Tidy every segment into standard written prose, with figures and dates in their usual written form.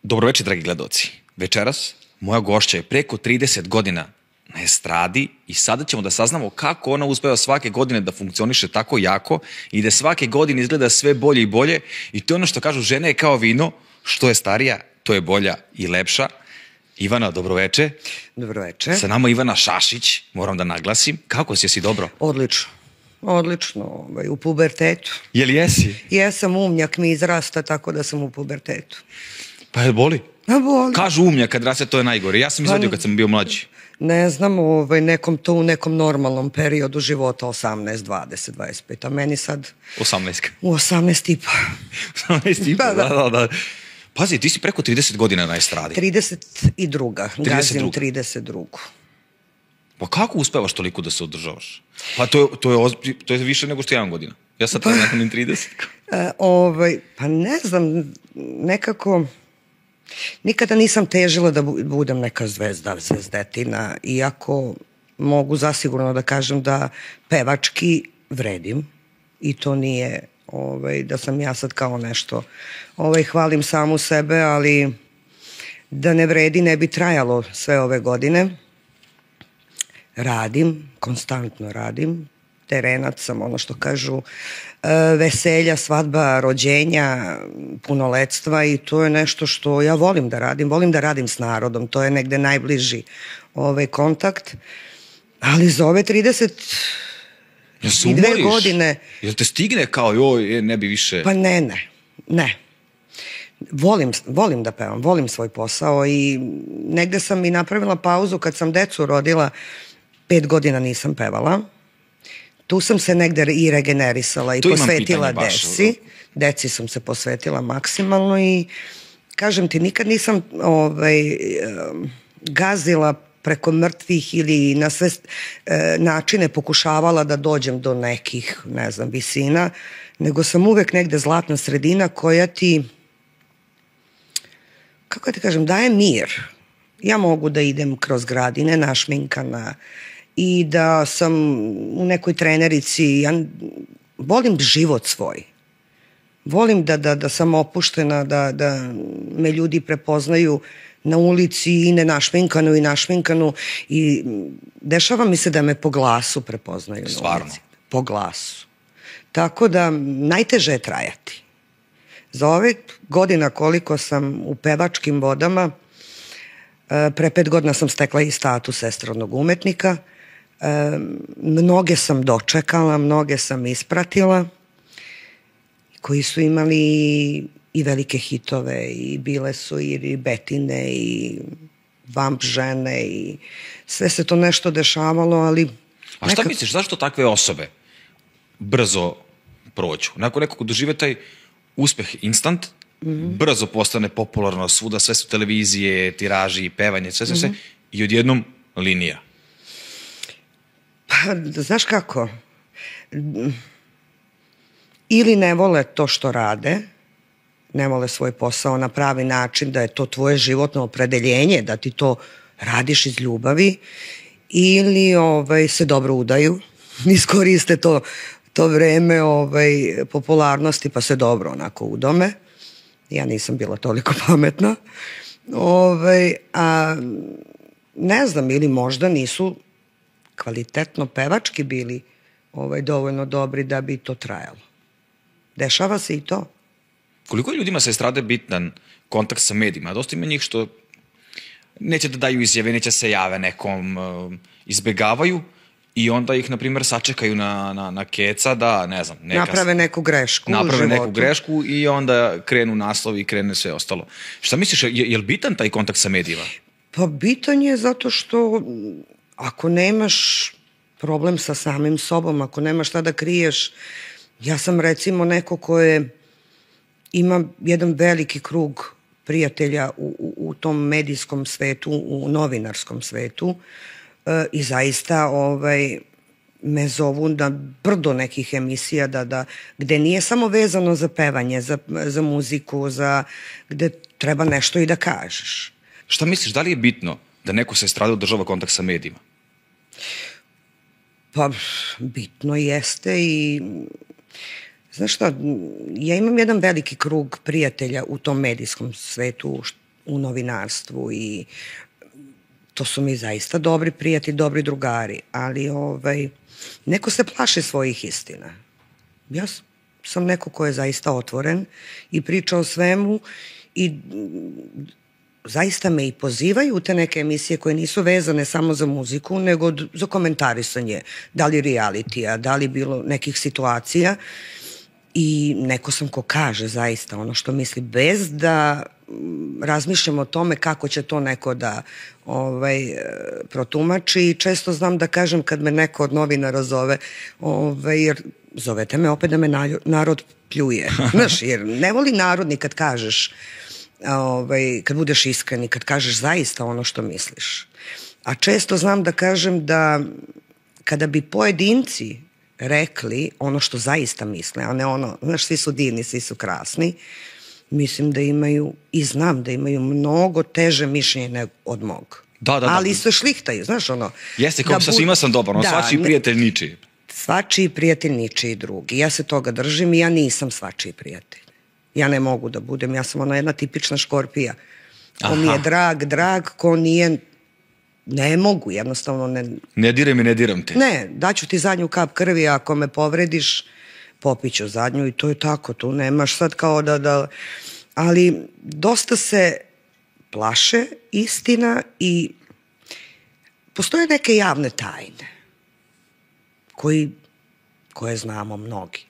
Dobroveče, dragi gledaoci. Večeras moja gošća je preko 30 godina na estradi i sada ćemo da saznamo kako ona uspeva svake godine da funkcioniše tako jako i da svake godine izgleda sve bolje i bolje. I to je ono što kažu, žena je kao vino, što je starija, to je bolja i lepša. Ivana, dobroveče. Dobroveče. Sa nama Ivana Šašić, moram da naglasim. Kako si, jesi dobro? Odlično. Odlično, u pubertetu. Jel jesi? Jesam, umnjak mi izrasta, tako da sam u pubertetu. Pa je boli? A boli. Kažu umnjak kad raste, to je najgore. Ja sam izvadio kad sam bio mlađi. Ne znam, u nekom normalnom periodu života 18, 20, 25, a meni sad... 18. U 18 i pa. 18 i pa, da. Pazi, ti si preko 30 godina na estradi. 32. Gazim 32. Pa kako uspevaš toliko da se održavaš? Pa to je više nego što ja imam godina. Ja sad nakonim 30. Pa ne znam, nekako... Nikada nisam težila da budem neka zvezdetina, iako mogu zasigurno da kažem da pevački vredim i to nije da sam ja sad kao nešto hvalim samu sebe, ali da ne vredi ne bi trajalo sve ove godine. Radim, konstantno radim, terenac sam, ono što kažu, veselja, svadba, rođenja, punoletstva i to je nešto što ja volim da radim s narodom, to je negde najbliži kontakt, ali za ove 32 godine... Jel te stigne kao joj, ne bi više... Pa ne. Volim da pevam, volim svoj posao i negde sam i napravila pauzu kad sam decu rodila, 5 godina nisam pevala. Tu sam se negde i regenerisala i posvetila deci. Deci sam se posvetila maksimalno i kažem ti, nikad nisam gazila preko mrtvih ili na sve načine pokušavala da dođem do nekih, ne znam, visina, nego sam uvek negde zlatna sredina koja ti, kako ti kažem, daje mir. Ja mogu da idem kroz gradine našminkana i da sam u nekoj trenerici, ja volim život svoj. Volim da sam opuštena, da me ljudi prepoznaju na ulici i našminkanu i dešava mi se da me po glasu prepoznaju na ulici. Stvarno? Po glasu. Tako da najteže je trajati. Za ove godina koliko sam u pevačkim vodama, pre 5 godina sam stekla i status estradnog umetnika. Mnoge sam dočekala, mnoge sam ispratila, koji su imali i velike hitove i bile su i Betine i Vamp žene i sve se to nešto dešavalo, ali... A šta misliš, zašto takve osobe brzo prođu? Nakon nekog dožive taj uspeh instant, brzo postane popularno svuda, sve su televizije, tiraži, pevanje, sve, i odjednom linija. Pa, znaš kako? Ili ne vole to što rade, ne vole svoj posao na pravi način, da je to tvoje životno opredeljenje, da ti to radiš iz ljubavi, ili se dobro udaju, iskoriste to vreme popularnosti pa se dobro onako udome. Ja nisam bila toliko pametna. A ne znam, ili možda nisu kvalitetno pevački bili dovoljno dobri da bi to trajalo. Dešava se i to. Koliko je ljudima sa estrade bitan kontakt sa medijima? Dosta ima njih što neće da daju izjave, neće se jave nekom, izbegavaju i onda ih, na primjer, sačekaju na keca da, ne znam, naprave neku grešku u životu. Naprave neku grešku i onda krenu naslovi i krene sve ostalo. Šta misliš, je li bitan taj kontakt sa medijima? Pa bitan je zato što ako nemaš problem sa samim sobom, ako nemaš šta da kriješ, ja sam recimo neko koje ima jedan veliki krug prijatelja u tom medijskom svetu, u novinarskom svetu i zaista me zovu na brdo nekih emisija gde nije samo vezano za pevanje, za muziku, gde treba nešto i da kažeš. Šta misliš, da li je bitno da neko sa estrade održava kontakt sa medijima? Pa, bitno jeste i... Znaš šta, ja imam jedan veliki krug prijatelja u tom medijskom svetu u novinarstvu i to su mi zaista dobri prijatelji, dobri drugari, ali neko se plaši svojih istina. Ja sam neko ko je zaista otvoren i priča o svemu i zaista me i pozivaju u te neke emisije koje nisu vezane samo za muziku, nego za komentarisanje, da li realitija, da li bilo nekih situacija i neko sam ko kaže zaista ono što misli bez da razmišljam o tome kako će to neko da protumači i često znam da kažem kad me neko od novinara zove, jer zovete me opet da me narod pljuje. Znaš, jer ne voli narod ni kad kažeš, kad budeš iskren i kad kažeš zaista ono što misliš. A često znam da kažem da kada bi pojedinci rekli ono što zaista misle, a ne ono, znaš, svi su divni, svi su krasni, mislim da imaju, i znam da imaju mnogo teže mišljenje od mog. Da. Ali se šlihtaju, znaš ono. Jeste, kao sa svima sam dobar, svačiji prijatelj ničiji. Svačiji prijatelj ničiji drugi. Ja se toga držim i ja nisam svačiji prijatelj. Ja ne mogu da budem, ja sam ona jedna tipična škorpija. Ko mi je drag, ko nije, ne mogu, jednostavno ne... Ne direm i ne diram te. Ne, daću ti zadnju kap krvi, ako me povrediš, popiću zadnju i to je tako, tu nemaš sad kao da... Ali dosta se plaše istina i postoje neke javne tajne koje znamo mnogi.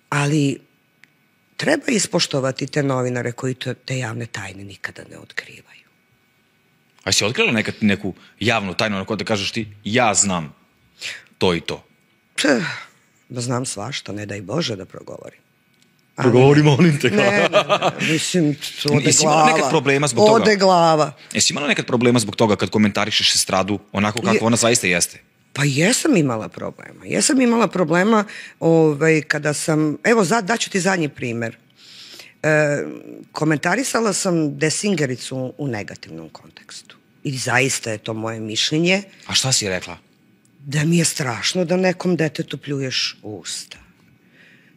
Ali treba ispoštovati te novinare koji te javne tajne nikada ne otkrivaju. A si otkrila neku javnu tajnu na kojoj da kažeš ti, ja znam to i to? Znam svašta, ne daj Bože da progovorim. Progovori, molim te. Ne, mislim, ode glava. Jesi imala nekad problema zbog toga? Ode glava. Jesi imala nekad problema zbog toga kad komentarišeš estradu onako kako ona zaista jeste? Pa jesam imala problema. Jesam imala problema kada sam... Evo, daću ti zadnji primer. Komentarisala sam Desingericu u negativnom kontekstu. I zaista je to moje mišljenje. A šta si rekla? Da mi je strašno da nekom detetu pljuješ usta.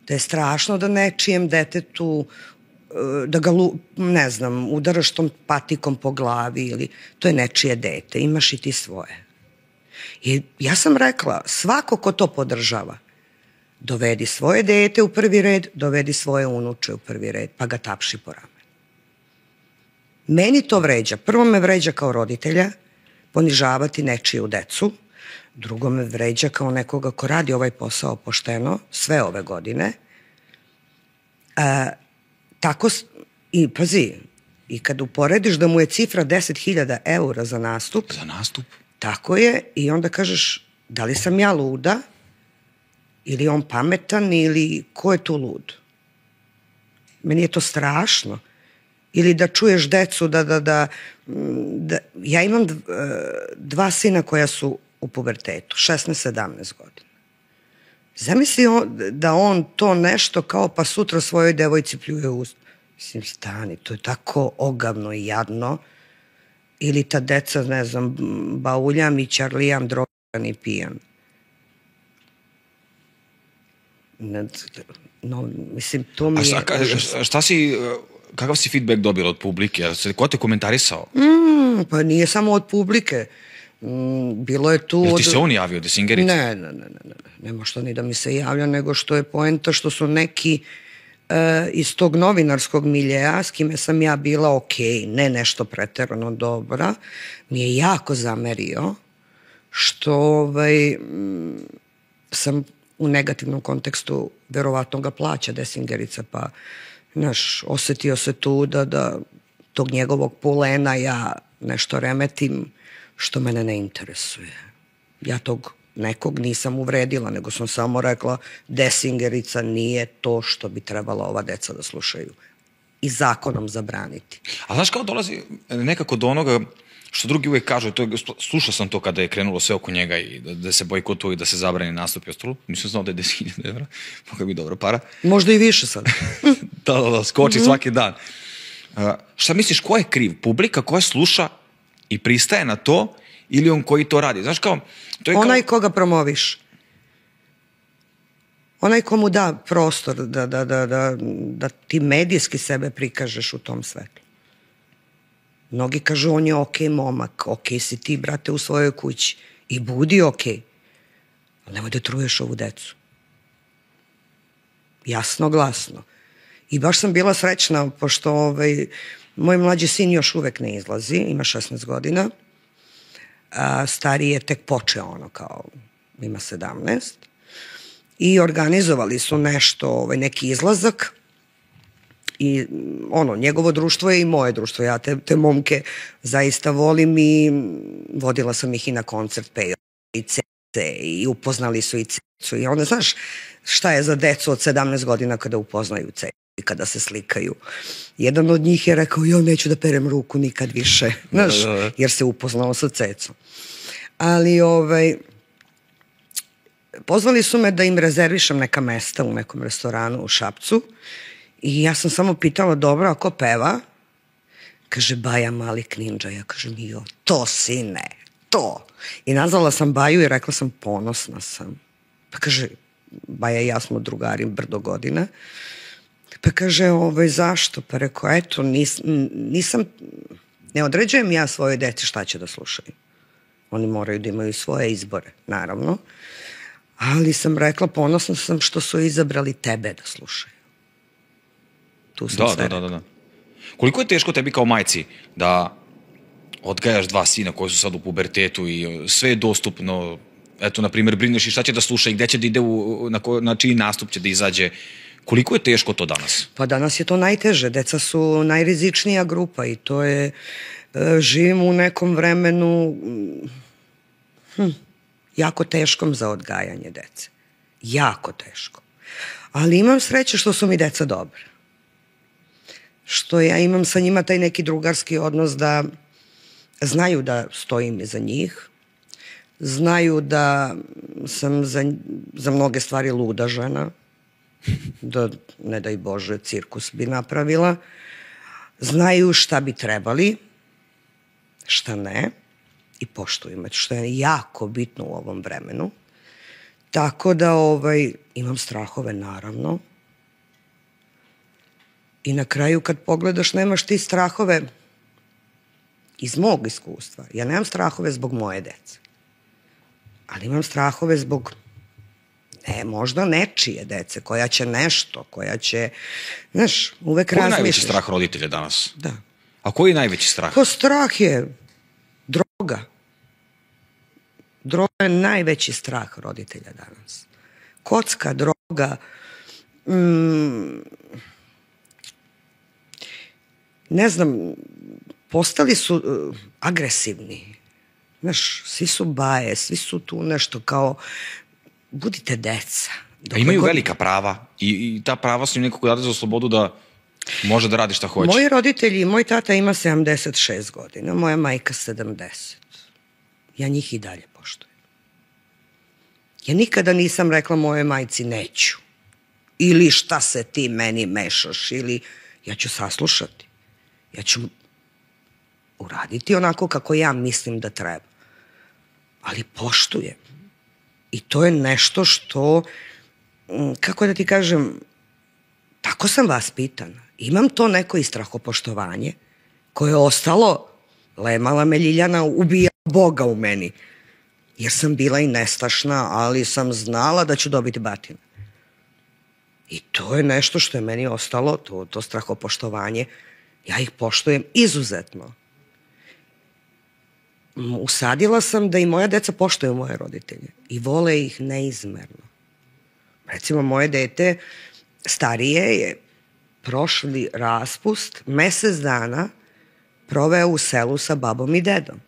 Da je strašno da nečijem detetu, da ga, ne znam, udaraš tom patikom po glavi ili to je nečije dete, imaš i ti svoje. I ja sam rekla, svako ko to podržava, dovedi svoje dete u prvi red, dovedi svoje unuče u prvi red, pa ga tapši po ramenu. Meni to vređa. Prvo me vređa kao roditelja, ponižavati nečiju decu. Drugo me vređa kao nekoga ko radi ovaj posao pošteno sve ove godine. Tako, i pazi, i kad uporediš da mu je cifra 10.000 eura za nastup. Za nastup? Tako je, i onda kažeš, da li sam ja luda, ili on pametan, ili ko je tu lud? Meni je to strašno. Ili da čuješ decu da ja imam dva sina koja su u pubertetu, 16-17 godina. Zamisli da on to nešto kao pa sutra svojoj devojci pljuje usta. Mislim, stani, to je tako ogavno i jadno. Ili ta deca, ne znam, bauljam i čarlijam, drogan i pijan. No, mislim, to mi je... A šta si... Kakav si feedback dobila od publike? Ko te komentarisao? Pa nije samo od publike. Bilo je tu... Jel ti se on javio, Desingerica? Ne. Nema što ni da mi se javlja, nego što je poenta što su neki iz tog novinarskog miljeja, s kime sam ja bila okej, ne nešto preterano dobra, mi je jako zamerio što sam u negativnom kontekstu, verovatno ga plaća Desingerica, pa znaš, osetio se tu da tog njegovog pulena ja nešto remetim što mene ne interesuje. Ja tog nekog nisam uvredila, nego sam samo rekla Desingerica nije to što bi trebala ova deca da slušaju i zakonom zabraniti. A znaš kao dolazi nekako do onoga što drugi uvijek kažu, slušao sam to kada je krenulo sve oko njega i da se bojkotuje i da se zabrani nastup i ostalo. Nisam znao da je 10.000 evra, mogla bi dobra para. Možda i više sad. Da, skoči svaki dan. Šta misliš, ko je kriv? Publika koja sluša i pristaje na to ili on koji to radi? Znaš kao... Onaj koga promoviš. Onaj ko mu da prostor da ti medijski sebe prikažeš u tom svetlu. Mnogi kažu on je okej momak, okej si ti, brate, u svojoj kući i budi okej. Ali nemoj da truješ ovu decu. Jasno, glasno. I baš sam bila srećna, pošto moj mlađi sin još uvek ne izlazi, ima 16 godina, a stariji je tek počeo, ima 17, i organizovali su nešto, neki izlazak, i njegovo društvo je i moje društvo. Ja te momke zaista volim i vodila sam ih i na koncert Pejo i Cece i upoznali su i Cecu. I onda znaš šta je za decu od 17 godina kada upoznaju Cecu i kada se slikaju. Jedan od njih je rekao, ja neću da perem ruku nikad više, znaš, jer se upoznao sa Cecom. Ali pozvali su me da im rezervišem neka mesta u nekom restoranu u Šapcu. I ja sam samo pitala, dobro, ako peva? Kaže, Baja Mali Knindža. Ja kažem, to sine, to. I nazvala sam Baju i rekla sam, ponosna sam. Pa kaže, Baja i ja smo drugari brdo godina. Pa kaže, zašto? Pa rekao, eto, ne određujem ja svoje deci šta će da slušaju. Oni moraju da imaju svoje izbore, naravno. Ali sam rekla, ponosna sam što su izabrali tebe da slušaju. Da. Koliko je teško tebi kao majci da odgajaš dva sina koji su sad u pubertetu i sve je dostupno, eto, na primjer, brineš i šta će da sluša i gde će da ide, na čiji nastup će da izađe. Koliko je teško to danas? Pa danas je to najteže. Deca su najrizičnija grupa i to je, živimo u nekom vremenu jako teškom za odgajanje dece. Jako teško. Ali imam sreće što su mi deca dobra. Što ja imam sa njima taj neki drugarski odnos da znaju da stojim iza njih, znaju da sam za mnoge stvari luda žena, da ne daj Bože cirkus bi napravila, znaju šta bi trebali, šta ne, i poštuju me, što je jako bitno u ovom vremenu. Tako da imam strahove, naravno. I na kraju kad pogledaš, nemaš ti strahove iz mog iskustva. Ja nemam strahove zbog moje dece. Ali imam strahove zbog možda nečije dece, koja će nešto, koja će, znaš, uvek razmišljaš. Koji je najveći strah roditelja danas? Da. A koji je najveći strah? Pa strah je droga. Droga je najveći strah roditelja danas. Kocka, droga, ne znam, postali su agresivni. Znaš, svi su baje, svi su tu nešto kao, budite deca. A imaju velika prava i ta prava su im nekako date za slobodu da može da radi šta hoće. Moji roditelji, moj tata ima 76 godina, moja majka 70. Ja njih i dalje poštujem. Ja nikada nisam rekla mojoj majci neću. Ili šta se ti meni mešaš, ili ja ću saslušati. Ja ću uraditi onako kako ja mislim da treba. Ali poštujem. I to je nešto što, kako da ti kažem, tako sam vaspitana. Imam to neko i strahopoštovanje koje je ostalo, lemala me Ljiljana, ubija Boga u meni. Jer sam bila i nestašna, ali sam znala da ću dobiti batine. I to je nešto što je meni ostalo, to strahopoštovanje. Ja ih poštujem izuzetno. Usadila sam da i moja deca poštuju moje roditelje i vole ih neizmerno. Recimo, moje dete starije je prošli raspust mesec dana proveo u selu sa babom i dedom.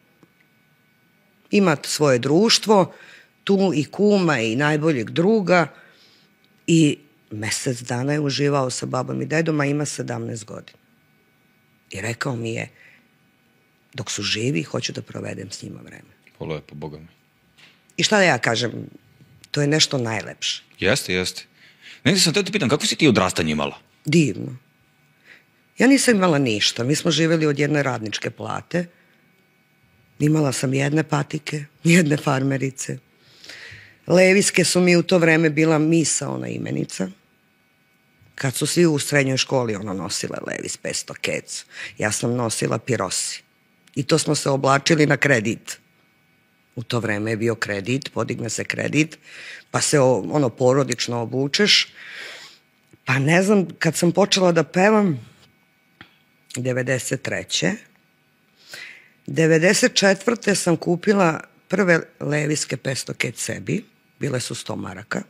Ima svoje društvo, tu i kuma i najboljeg druga, i mesec dana je uživao sa babom i dedom, a ima 17 godina. I rekao mi je, dok su živi, hoću da provedem s njima vreme. Lepo, Boga mi. I šta da ja kažem, to je nešto najlepše. Jeste. Negdje sam te pitam, kako si ti odrastanje imala? Divno. Ja nisam imala ništa. Mi smo živjeli od jedne radničke plate. Imala sam jedne patike, jedne farmerice. Leviske su mi u to vreme bila misaona imenica. Kad su svi u srednjoj školi nosile Levis 500 kecu, ja sam nosila Pirosi. I to smo se oblačili na kredit. U to vreme je bio kredit, podigne se kredit, pa se porodično obučeš. Pa ne znam, kad sam počela da pevam, 93. 94. sam kupila prve Leviske pestoket sebi, bile su 100 maraka,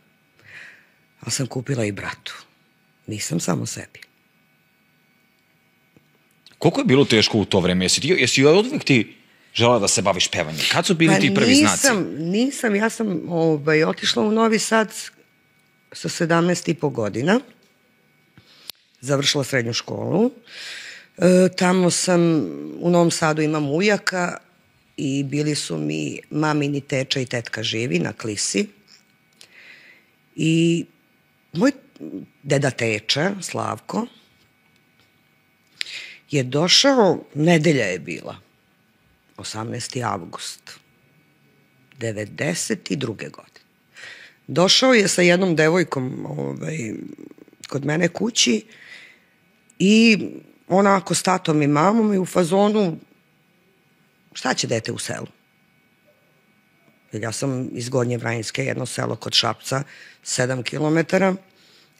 ali sam kupila i bratu. Nisam samo sebi. Koliko je bilo teško u to vreme? Jesi oduvek ti žela da se baviš pevanjem? Kad su bili ti prvi znaci? Nisam. Ja sam otišla u Novi Sad sa 17,5 godina. Završila srednju školu. Tamo sam, u Novom Sadu imam ujaka i bili su mi mamini teča i tetka živi na Klisi. I moj deda teča, Slavko, je došao, nedelja je bila, 18. avgust, 92. godine. Došao je sa jednom devojkom kod mene kući i onako s tatom i mamom i u fazonu, šta će dete u selu? Jer ja sam iz Gornje Vrajinske, jedno selo kod Šapca, 7 kilometara.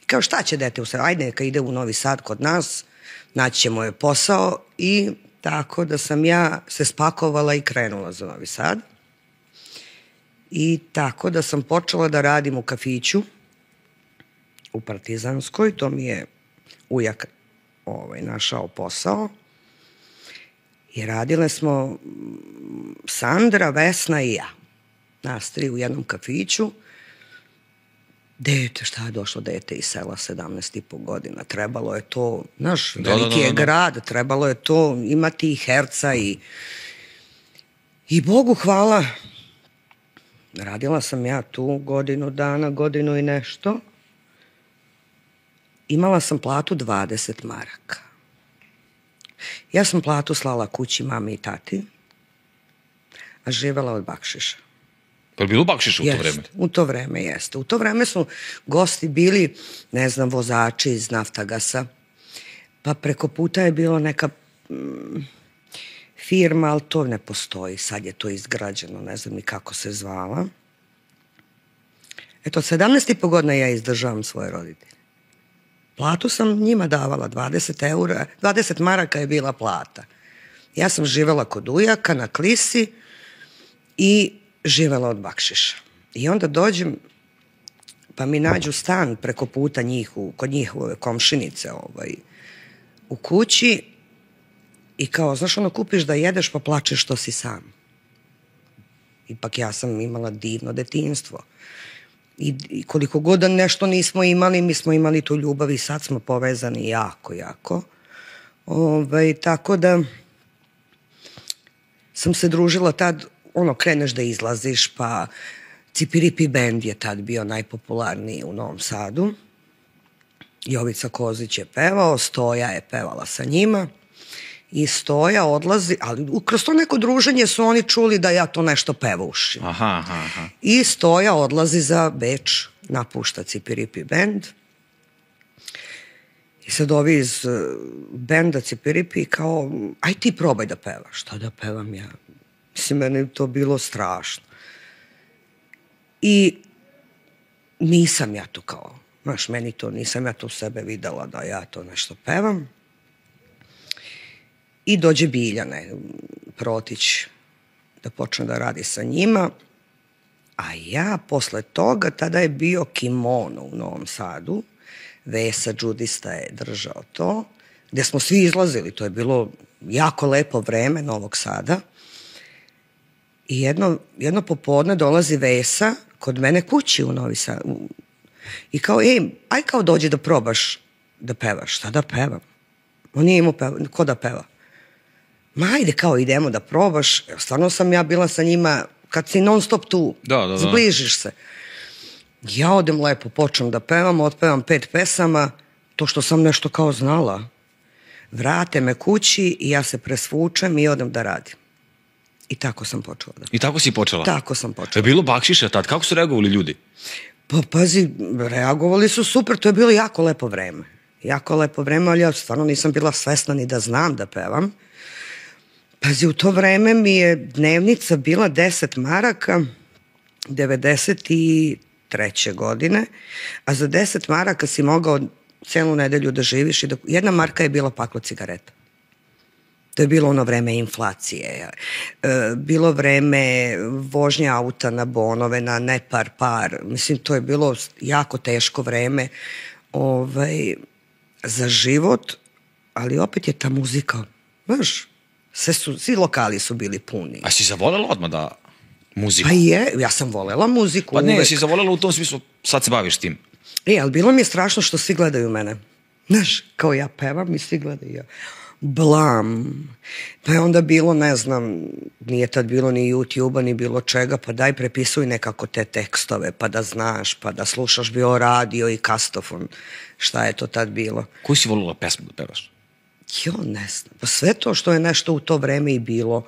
Kao šta će dete u selu? Ajde neka ide u Novi Sad kod nas, naći ćemo joj posao i tako da sam ja se spakovala i krenula za Novi Sad. I tako da sam počela da radim u kafiću u Partizanskoj, to mi je ujak našao posao. I radile smo Sandra, Vesna i ja. Nas tri u jednom kafiću. Dete, šta je došlo dete iz sela, 17,5 godina. Trebalo je to, znaš, veliki je grad, trebalo je to imati i herca i Bogu hvala. Radila sam ja tu godinu dana, godinu i nešto. Imala sam platu 20 maraka. Ja sam platu slala kući mami i tati, a živela od bakšiša. Pa je bilo bakšiša u to vreme? U to vreme jeste. U to vreme su gosti bili, ne znam, vozači iz Naftagasa, pa preko puta je bilo neka firma, ali to ne postoji. Sad je to izgrađeno, ne znam ni kako se zvala. Eto, 17,5 godina ja izdržavam svoje roditelje. Platu sam njima davala, 20 maraka je bila plata. Ja sam živela kod ujaka na Klisi i živela od bakšiša. I onda dođem, pa mi nađu stan preko puta kod njihove komšinice u kući i kao, znaš, kupiš da jedeš pa plačeš što si sam. Ipak ja sam imala divno detinjstvo. I koliko god da nešto nismo imali, mi smo imali tu ljubav i sad smo povezani jako, jako. Tako da sam se družila tad, kreneš da izlaziš, pa Cipiripi bend je tad bio najpopularniji u Novom Sadu. Jovica Kozić je pevao, Stoja je pevala sa njima i Stoja odlazi, ali kroz to neko druženje su oni čuli da ja to nešto pevušim. Aha. I Stoja odlazi za Beč, napušta Cipiripi bend. I sad ovi iz benda Cipiripi kao, aj ti probaj da pevaš. Šta da pevam ja? Mislim, meni je to bilo strašno. I nisam ja to kao, znaš, nisam ja to sebe videla da ja to nešto pevam. I dođe Biljane Protić da počne da radi sa njima. A ja posle toga, tada je bio Kimono u Novom Sadu. Vesa Đudista je držao to. Gde smo svi izlazili. To je bilo jako lepo vreme Novog Sada. I jedno popodne dolazi Vesa kod mene kući u Novi Sad. I kao, aj kao dođi da probaš da pevaš. Šta da pevam? On nije imao ko da peva. Ma ajde kao idemo da probaš. Stvarno sam ja bila sa njima, kad si non stop tu, zbližiš se. Ja odem lepo, počnem da pevam, otpevam 5 pesama, to što sam nešto kao znala. Vrate me kući i ja se presvučem i odem da radim. I tako sam počela. I tako si počela? Tako sam počela. Je bilo bakšiša tad? Kako su reagovali ljudi? Pa pazi, reagovali su super, to je bilo jako lepo vreme. Jako lepo vreme, ali ja stvarno nisam bila svesna ni da znam da pevam. Pazi, u to vreme mi je dnevnica bila 10 maraka, 93. godine, a za 10 maraka si mogao celu nedelju da živiš i jedna marka je bila paklo cigareta. To je bilo ono vreme inflacije, bilo vreme vožnje auta na bonove, na ne par, mislim to je bilo jako teško vreme za život, ali opet je ta muzika, znaš, svi lokali su bili puni. A si zavolela odmah da muziku? Pa je, ja sam volela muziku uvek. Pa ne, uvek. si zavolela u tom smislu, sad se baviš tim. Ali bilo mi je strašno što svi gledaju mene. Znaš, kao ja pevam i svi gledaju. Blam. Pa je onda bilo, ne znam, nije tad bilo ni YouTube-a, ni bilo čega, pa daj prepisuj nekako te tekstove, pa da znaš, pa da slušaš bio radio i kastofon. Šta je to tad bilo? Koju si volila pesmu da pevaš? Ne znam. Pa sve to što je nešto u to vreme i bilo,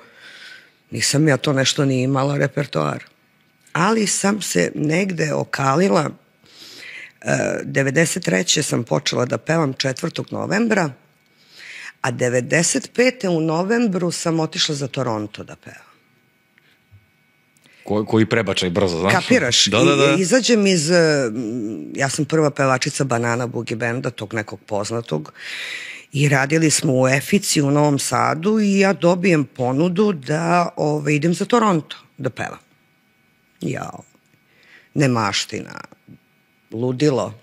nisam ja to nešto ni imala repertoar. Ali sam se negde okalila, 93. sam počela da pevam 4. novembra, a 95. u novembru sam otišla za Toronto da pevam. Koji prebačaj brzo, znaš? Kapiraš? Da. Izađem ja sam prva pevačica Banana Boogie Banda, tog nekog poznatog, i radili smo u Efici u Novom Sadu i ja dobijem ponudu da idem za Toronto da pevam. Nemaština, ludilo.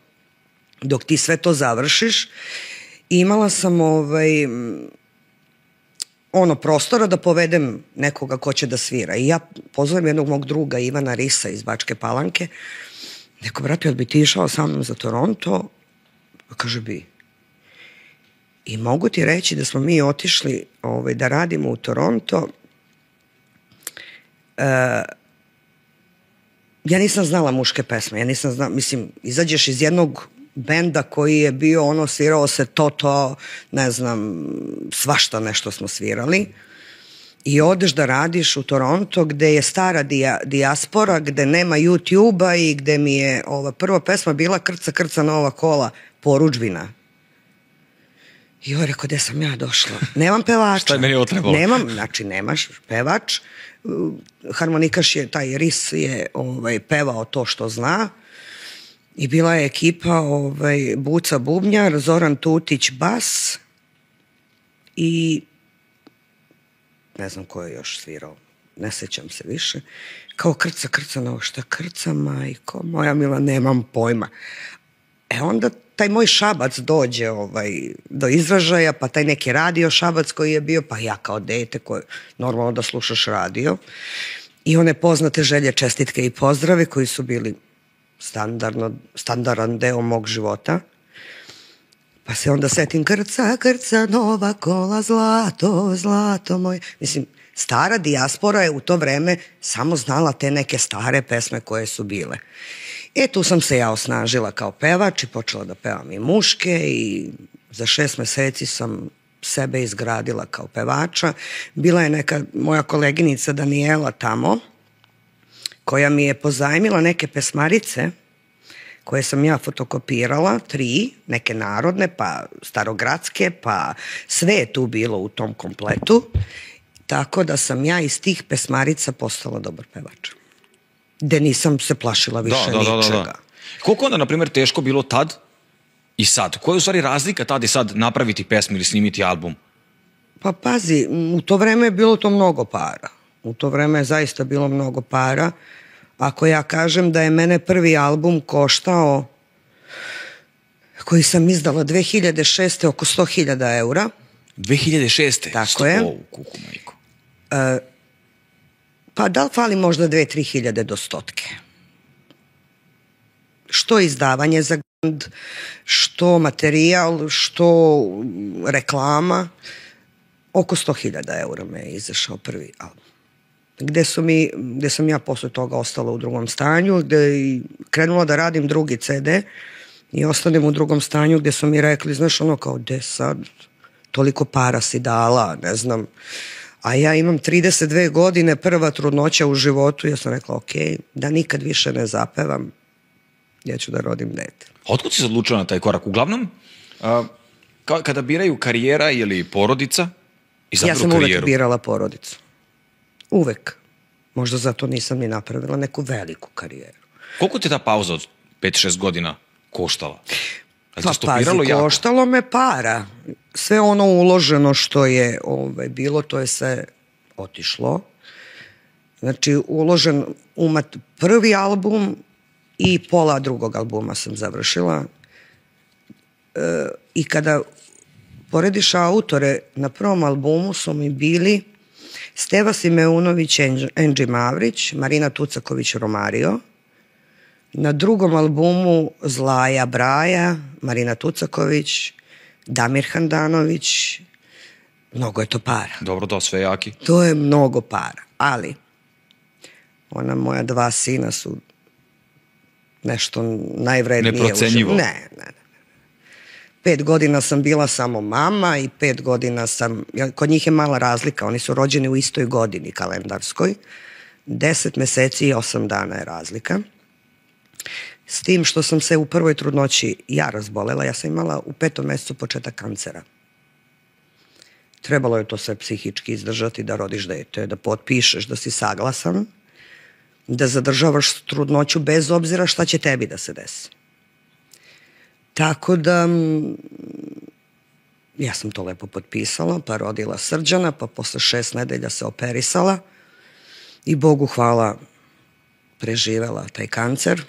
Dok ti sve to završiš, imala sam prostora da povedem nekoga ko će da svira. I ja pozovem jednog mog druga Ivana Risa iz Bačke Palanke. Neko, brate, bi ti išao sa mnom za Toronto? Kaže, bi. I mogu ti reći da smo mi otišli da radimo u Toronto. Ja nisam znala muške pesme. Ja nisam znala, mislim, izađeš iz jednog benda koji je bio, svirao se to, ne znam, svašta nešto smo svirali. I odeš da radiš u Toronto gde je stara dijaspora, gde nema YouTube-a i gde mi je prva pesma bila Krca nova kola, Porudžbina. I on rekao, gde sam ja došla? Nemam pevača. Šta je meni ovo trebalo? Nemaš pevač. Harmonikaš je, taj Ris je pevao to što zna. I bila je ekipa Buca bubnjar, Zoran Tutić bas i ne znam ko je još svirao, ne sećam se više. Kao krca novo, šta krca, majko moja mila, nemam pojma. Onda taj moj Šabac dođe do izražaja, pa taj neki radio Šabac koji je bio, pa ja kao dete koje normalno da slušaš radio. I one poznate želje, čestitke i pozdrave koji su bili standardan deo mog života. Pa se onda setim krca nova kola, zlato moje. Mislim, stara dijaspora je u to vreme samo znala te neke stare pesme koje su bile. Tu sam se ja osnažila kao pevač i počela da pevam i muške i za 6 meseci sam sebe izgradila kao pevača. Bila je neka moja koleginica Danijela tamo, koja mi je pozajmila neke pesmarice koje sam ja fotokopirala, 3, neke narodne, pa starogradske, pa sve je tu bilo u tom kompletu, tako da sam ja iz tih pesmarica postala dobar pevač. Gde nisam se plašila više ničega. Koliko onda, na primjer, teško bilo tad i sad? Koja je u stvari razlika tad i sad napraviti pesmu ili snimiti album? Pa pazi, u to vreme je bilo to mnogo para. U to vreme je zaista bilo mnogo para. Ako ja kažem da je mene prvi album koštao, koji sam izdala 2006. oko 100.000 eura. 2006. Tako je. Kuku, majko. Pa da li fali možda 2-3 hiljade do 100. Što izdavanje za grand, što materijal, što reklama. Oko 100.000 eura me je izašao prvi album. Gde sam ja posle toga ostala u drugom stanju, gde je krenula da radim drugi CD i ostanem u drugom stanju gde su mi rekli, znaš kao, gde sad, toliko para si dala, ne znam, a ja imam 32 godine, prva trudnoća u životu, ja sam rekla, ok, da nikad više ne zapevam, ja ću da rodim dete. Otkud si se odlučila na taj korak? Uglavnom, kada biraju karijera ili porodica, Ja sam uvek birala porodicu. Uvek. Možda zato nisam ni napravila neku veliku karijeru. Koliko ti ta pauza od 5-6 godina koštala? Pa pazi, koštalo me para. Sve ono uloženo što je bilo, to je sve otišlo. Znači, uložen prvi album i pola drugog albuma sam završila. I kada porediš autore, na prvom albumu su mi bili Steva Simeunović, Angie Mavrić, Marina Tucaković-Romario. Na drugom albumu Zlaja Braja, Marina Tucaković, Damir Handanović. Mnogo je to para. Dobro, to sve jaki. To je mnogo para, ali ona moja 2 sina su nešto najvrednije. Neprocenjivo. Ne. 5 godina sam bila samo mama i 5 godina sam, kod njih je mala razlika, oni su rođeni u istoj godini kalendarskoj, 10 meseci i 8 dana je razlika. S tim što sam se u prvoj trudnoći ja razbolela, ja sam imala u 5. mesecu početak kancera. Trebalo je to sve psihički izdržati da rodiš dete, da potpišeš, da si saglasan, da zadržavaš trudnoću bez obzira šta će tebi da se desi. Tako da ja sam to lepo potpisala, pa rodila Srđana, pa posle 6 nedelja se operisala i Bogu hvala preživela taj kancer,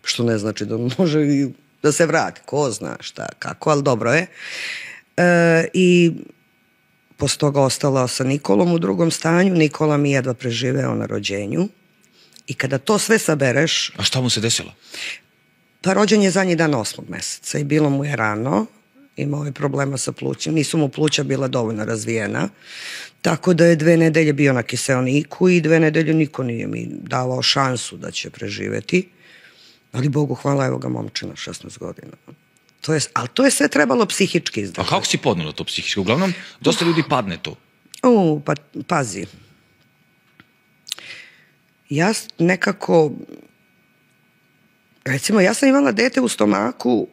što ne znači da može i da se vrati, ko zna šta, kako, ali dobro je. I posle toga ostala sa Nikolom u drugom stanju. Nikola mi jedva preživeo na rođenju i kada to sve sabereš... A šta mu se desilo? Pa rođen je zadnji dan 8. meseca i bilo mu je rano, imao je problema sa plućima, nisu mu pluća bila dovoljno razvijena, tako da je 2 nedelje bio na kiseoniku i 2 nedelje niko nije mi davao šansu da će preživeti, ali Bogu hvala, evo ga momčina, 16 godina. Ali to je sve trebalo psihički izdržati. A kako si podnela to psihički? Uglavnom, dosta ljudi padne to. Pa pazi. Ja nekako... Recimo, ja sam imala dete u stomaku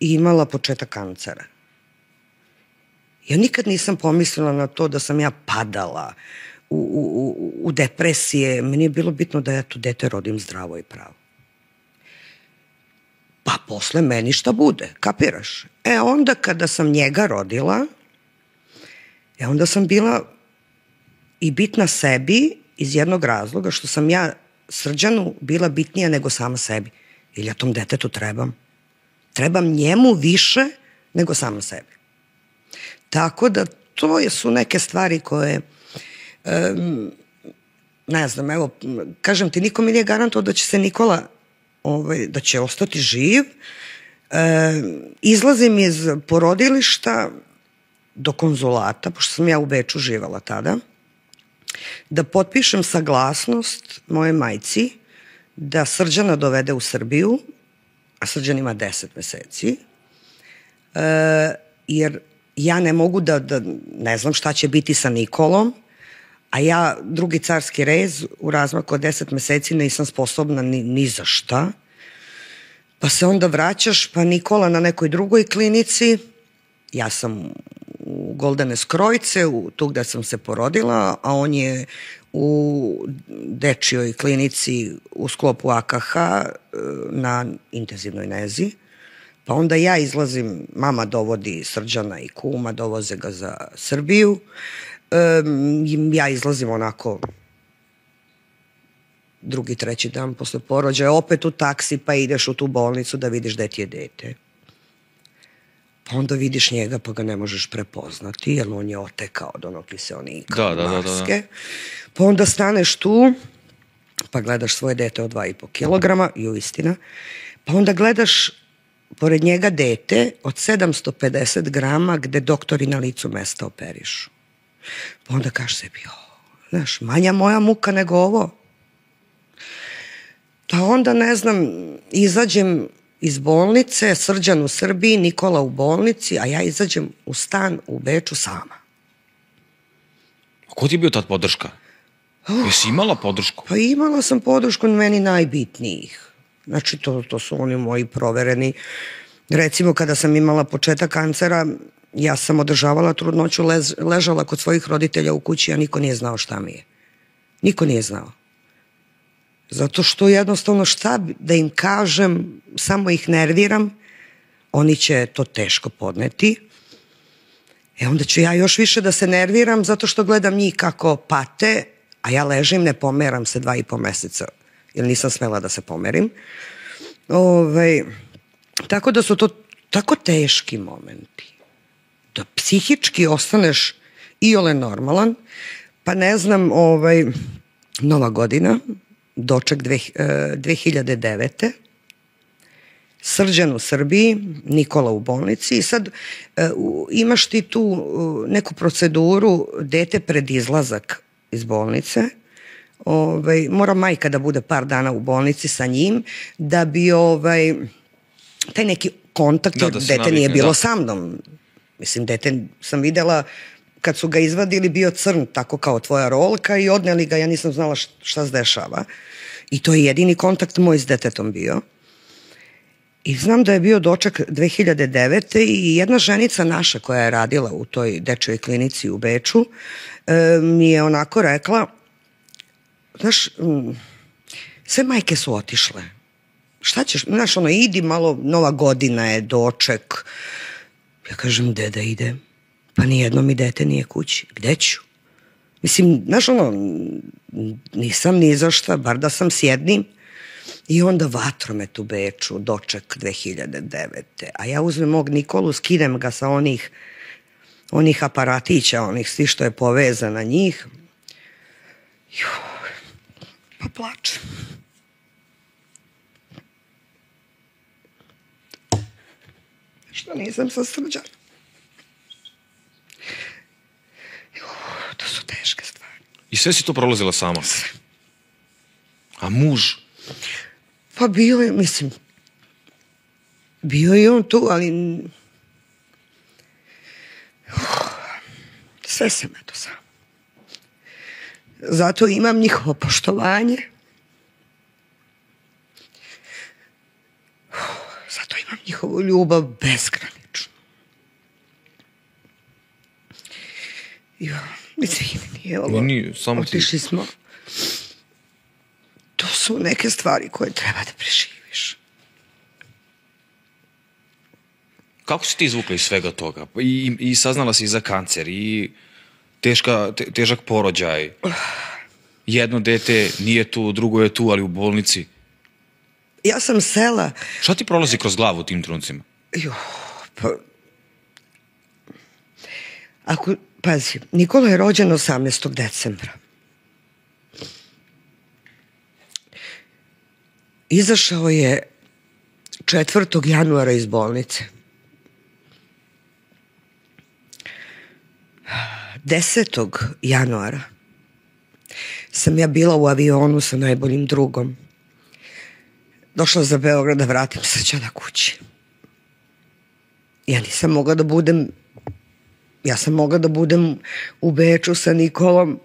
i imala početak kancera. Ja nikad nisam pomislila na to da sam ja padala u depresije. Meni je bilo bitno da ja to dete rodim zdravo i pravo. Pa posle meni šta bude, kapiraš? Onda kada sam njega rodila, onda sam bila i bitna sebi iz jednog razloga što sam ja Srđanu bila bitnija nego sama sebi. Jer ja tom detetu trebam. Trebam njemu više nego sama sebi. Tako da to su neke stvari koje, ne znam, evo, kažem ti, niko mi nije garantovao da će se Nikola, da će ostati živ. Izlazim iz porodilišta do konzulata, pošto sam ja u Beču živala tada, da potpišem saglasnost moje majci da Srđana dovede u Srbiju, a Srđan ima 10 meseci, jer ja ne mogu da ne znam šta će biti sa Nikolom, a ja drugi carski rez u razmaku od 10 meseci nisam sposobna ni za šta, pa se onda vraćaš, pa Nikola na nekoj drugoj klinici, ja sam u Goldene Skrojce, tu gde sam se porodila, a on je u dečijoj klinici u sklopu AKH na intenzivnoj nezi. Pa onda ja izlazim, mama dovodi Srđana i kuma, dovoze ga za Srbiju. Ja izlazim onako drugi, treći dan posle porođaja, opet u taksi, pa ideš u tu bolnicu da vidiš gde ti je dete. Pa onda vidiš njega pa ga ne možeš prepoznati, jer on je otekao od onog kiseonika, maske. Pa onda staneš tu, pa gledaš svoje dete od 2,5 kilograma, i istina, pa onda gledaš pored njega dete od 750 grama gde doktori na licu mesta operišu. Pa onda kažeš sebi, znaš, manja moja muka nego ovo. Pa onda, ne znam, izađem iz bolnice, Srđan u Srbiji, Nikola u bolnici, a ja izađem u stan u Beču sama. Ko ti je bio tad podrška? Jesi imala podršku? Pa imala sam podršku meni najbitnijih. Znači, to su oni moji provereni. Recimo, kada sam imala početak kancera, ja sam održavala trudnoću, ležala kod svojih roditelja u kući, a niko nije znao šta mi je. Niko nije znao. Zato što jednostavno šta da im kažem, samo ih nerviram, oni će to teško podneti. Onda ću ja još više da se nerviram zato što gledam njih kako pate, a ja ležim, ne pomeram se 2,5 meseca, jer nisam smela da se pomerim. Tako da su to tako teški momenti. Da psihički ostaneš iole normalan, pa ne znam, Nova godina, doček 2009. Srđan u Srbiji, Nikola u bolnici i sad imaš ti tu neku proceduru, dete pred izlazak iz bolnice, mora majka da bude par dana u bolnici sa njim da bi taj neki kontakt, dete nije bilo sa mnom. Mislim, dete sam videla kad su ga izvadili, bio crn, tako kao tvoja rolka i odneli ga, ja nisam znala šta se dešava. I to je jedini kontakt moj s detetom bio. I znam da je bio doček 2009. i jedna ženica naša koja je radila u toj dečjoj klinici u Beču mi je onako rekla, znaš, sve majke su otišle. Šta ćeš, znaš, idi malo, Nova godina je, doček. Ja kažem, gde da idem? Pa nijedno mi dete nije kući. Gde ću? Mislim, znaš, nisam ni za šta, bar da sam s jednim. I onda vatromet u Beču, doček 2009. A ja uzmem mog Nikolu, skinem ga sa onih aparatića, onih svi što je povezan na njih. Pa plačem. Što nisam sa Srđanom. To su teške stvari. I sve si to prolazila sama? A muž? Pa bio je, mislim, bio je on tu, ali sve sam eto sam. Zato imam njihovo poštovanje. Zato imam njihovu ljubav bezgraničnu. Mislim, nije ovo. Otišli smo. To su neke stvari koje treba da preživiš. Kako si ti izvukla iz svega toga? I saznala si za kancer, i težak porođaj. Jedno dete nije tu, drugo je tu, ali u bolnici. Ja sam sela... Šta ti prolazi kroz glavu u tim trenucima? Pazi, Nikola je rođen 18. decembra. Izašao je 4. januara iz bolnice. 10. januara sam ja bila u avionu sa najboljim drugom. Došla za Beograd da vratim Srđana kući. Ja nisam mogla da budem... Ja sam mogla da budem u Beču sa Nikolom,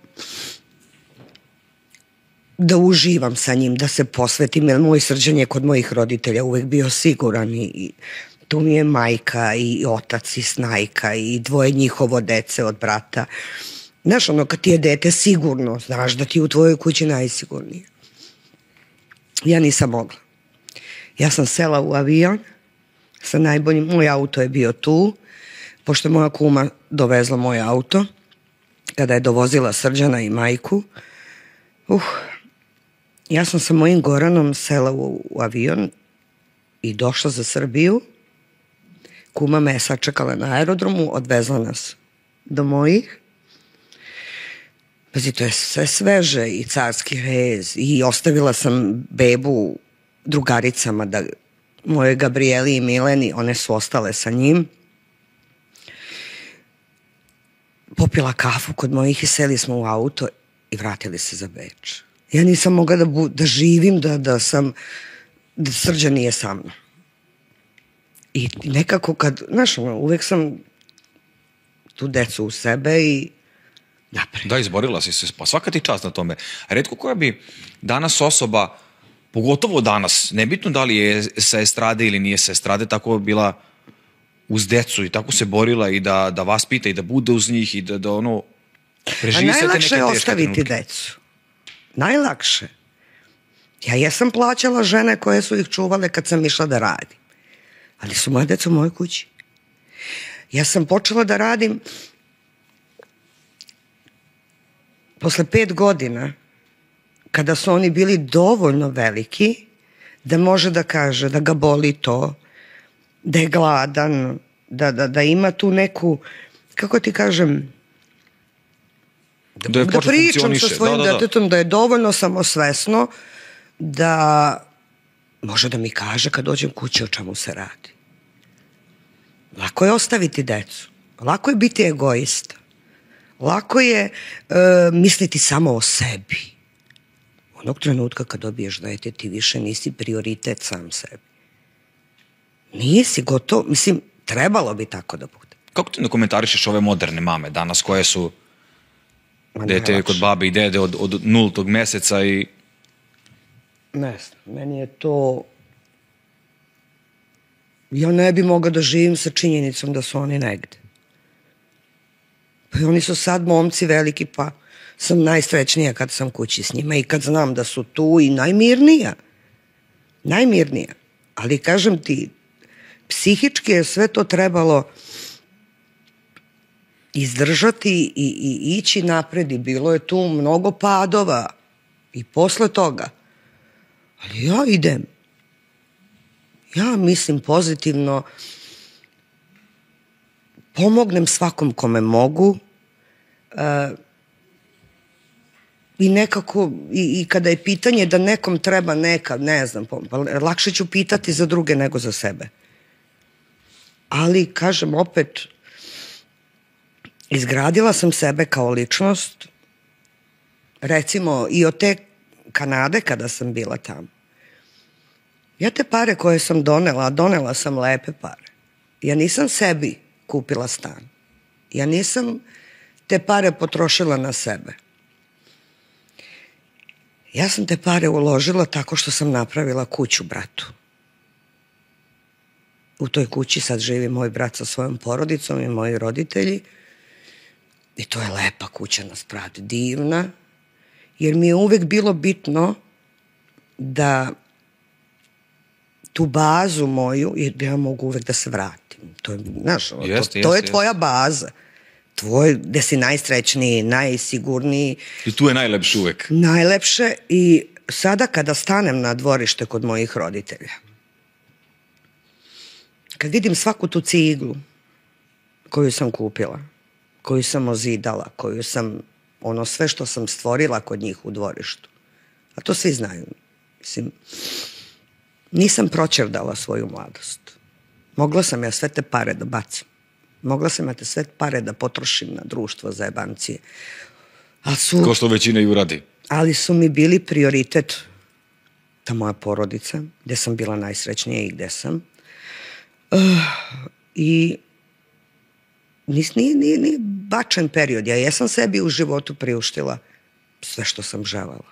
da uživam sa njim, da se posvetim, jer moj Srđan je kod mojih roditelja uvek bio siguran i tu mi je majka i otac i snajka i 2 njihovo dece od brata. Znaš, kad ti je dete sigurno, znaš da ti je u tvojoj kući najsigurnije. Ja nisam mogla. Ja sam sela u avion sa najboljim, moj auto je bio tu, pošto je moja kuma dovezla moj auto, kada je dovozila Srđana i majku, ja sam sa mojim Goranom sela u avion i došla za Srbiju. Kuma me je sačekala na aerodromu, odvezla nas do mojih. Pazi, to je sve sveže i carski rez i ostavila sam bebu drugaricama, moje Gabrieli i Mileni, one su ostale sa njim. Popila kafu kod mojih i seli smo u auto i vratili se za Beč. Ja nisam mogla da živim, da Srđan nije sa mnom. I nekako kad, znaš, uvek sam tu decu u sebe i napred. Da, izborila si se, pa svaka ti čast na tome. Retko koja bi danas osoba, pogotovo danas, nebitno da li je sa estrade ili nije sa estrade, tako bila uz decu i tako se borila i da vaspita i da bude uz njih i da ono preživi sve te neke teške trenutke. A najlakše je ostaviti decu. Najlakše. Ja jesam plaćala žene koje su ih čuvale kad sam išla da radim. Ali su moja deca u mojoj kući. Ja sam počela da radim posle 5 godina, kada su oni bili dovoljno veliki da može da kaže da ga boli to, da je gladan, da ima tu neku, kako ti kažem, da pričam sa svojim detetom, da je dovoljno samosvesno da može da mi kaže kad dođem kući o čemu se radi. Lako je ostaviti decu. Lako je biti egoista. Lako je misliti samo o sebi. Onog trenutka kad dobiješ dete, ti više nisi prioritet sam sebi. Nisi gotovo, mislim, trebalo bi tako da bude. Kako ti komentarišeš ove moderne mame danas koje su dete kod babe i dede od 0. meseca i... Ne znam, meni je to... Ja ne bi mogla da živim sa činjenicom da su oni negde. Pa oni su sad momci veliki, pa sam najsrećnija kad sam kući s njima i kad znam da su tu i najmirnija. Najmirnija. Ali kažem ti, psihički je sve to trebalo izdržati i ići napred i bilo je tu mnogo padova i posle toga. Ali ja idem. Ja mislim pozitivno, pomognem svakom kome mogu i nekako, i kada je pitanje da nekom treba neka, ne znam, lakše ću pitati za druge nego za sebe. Ali, kažem opet, izgradila sam sebe kao ličnost, recimo i od te Kanade kada sam bila tamo. Ja te pare koje sam donela sam lepe pare. Ja nisam sebi kupila stan. Ja nisam te pare potrošila na sebe. Ja sam te pare uložila tako što sam napravila kuću bratu. U toj kući sad živi moj brat sa svojom porodicom i moji roditelji. I to je lepa kuća na Spratu, divna. Jer mi je uvek bilo bitno da tu bazu moju, jer ja mogu uvek da se vratim. To je, znaš, to je tvoja baza. Gde si najsrećniji, najsigurniji. I tu je najlepše uvek. Najlepše i sada kada stanem na dvorište kod mojih roditelja, kad vidim svaku tu ciglu koju sam kupila, koju sam ozidala, koju sam, ono sve što sam stvorila kod njih u dvorištu, a to svi znaju, mislim, nisam proćerdala svoju mladost. Mogla sam ja sve te pare da bacim. Mogla sam ja te sve pare da potrošim na društvo za jebancije. Ko što većina i uradi. Ali su mi bili prioritet ta moja porodica, gde sam bila najsrećnija i gde sam. I nije bačen period. Ja jesam sebi u životu priuštila sve što sam želela.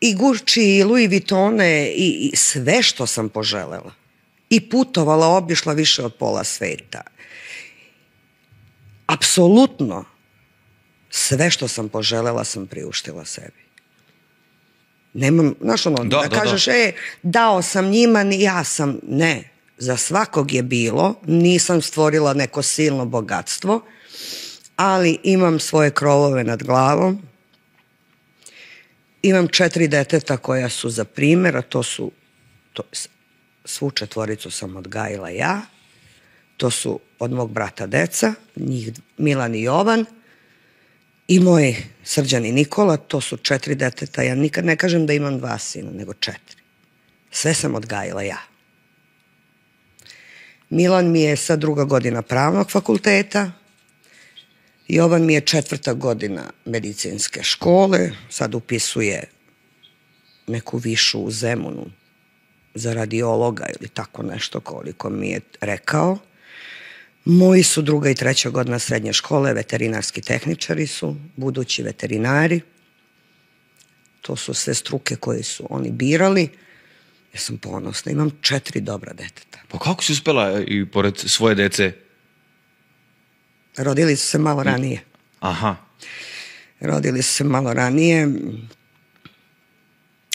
I Gucci, i Louis Vuittone, i sve što sam poželela. I putovala, obišla više od pola sveta. Apsolutno sve što sam poželela sam priuštila sebi. Nemam, znaš ono, da kažeš, dao sam njima, ja sam, ne. Za svakog je bilo, nisam stvorila neko silno bogatstvo, ali imam svoje krovove nad glavom. Imam 4 deteta koja su za primer, a svu 4 sam odgajila ja. To su od mog brata deca, njih Milan i Jovan, i moj Srđan i Nikola, to su 4 deteta. Ja nikad ne kažem da imam 2 sina, nego 4. Sve sam odgajila ja. Milan mi je sad 2. godina pravnog fakulteta, Jovan mi je 4. godina medicinske škole, sad upisuje neku višu u Zemunu za radiologa ili tako nešto koliko mi je rekao. Moji su 2. i 3. godina srednje škole, veterinarski tehničari su, budući veterinari. To su sve struke koje su oni birali. Ja sam ponosna, imam 4 dobra deteta. Pa kako si uspela i pored svoje dece? Rodili su se malo ranije. Aha. Rodili su se malo ranije.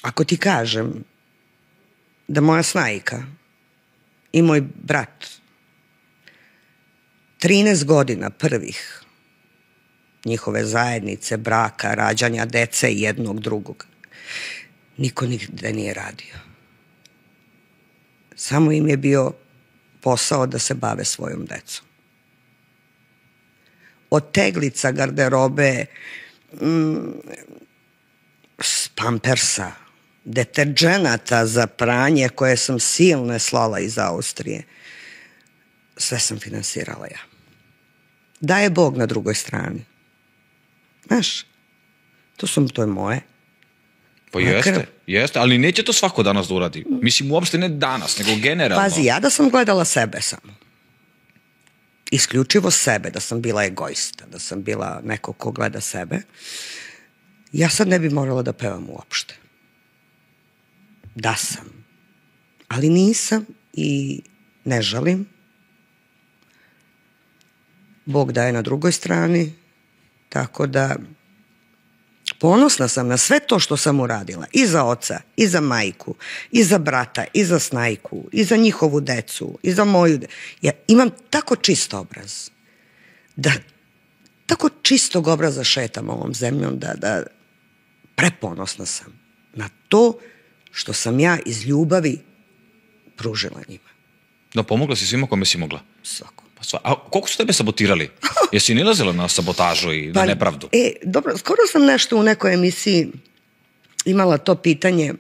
Ako ti kažem da moja snajka i moj brat 13 godina prvih njihove zajednice, braka, rađanja dece jednog drugog, niko nigde nije radio. Samo im je bio posao da se bave svojom decom. Od teglica, garderobe, pampersa, deterđenata za pranje koje sam silne slala iz Austrije, sve sam finansirala ja. Da je Bog na drugoj strani. Znaš, to je moje. Pa jeste, ali neće to svako danas da uradi. Mislim, uopšte ne danas, nego generalno. Pazi, ja da sam gledala sebe samo. Isključivo sebe, da sam bila egoista, da sam bila neko ko gleda sebe, ja sad ne bi morala da pevam uopšte. Da sam. Ali nisam i ne žalim. Bog daje na drugoj strani, tako da ponosna sam na sve to što sam uradila. I za oca, i za majku, i za brata, i za snajku, i za njihovu decu, i za moju. Ja imam tako čist obraz, da tako čistog obraza šetam ovom zemljom, da preponosna sam na to što sam ja iz ljubavi pružila njima. Da, pomogla si svima kome si mogla? Svako. A koliko su tebe sabotirali? Jesi nilazila na sabotažu i na nepravdu? Dobro, skoro sam nešto u nekoj emisiji imala to pitanje,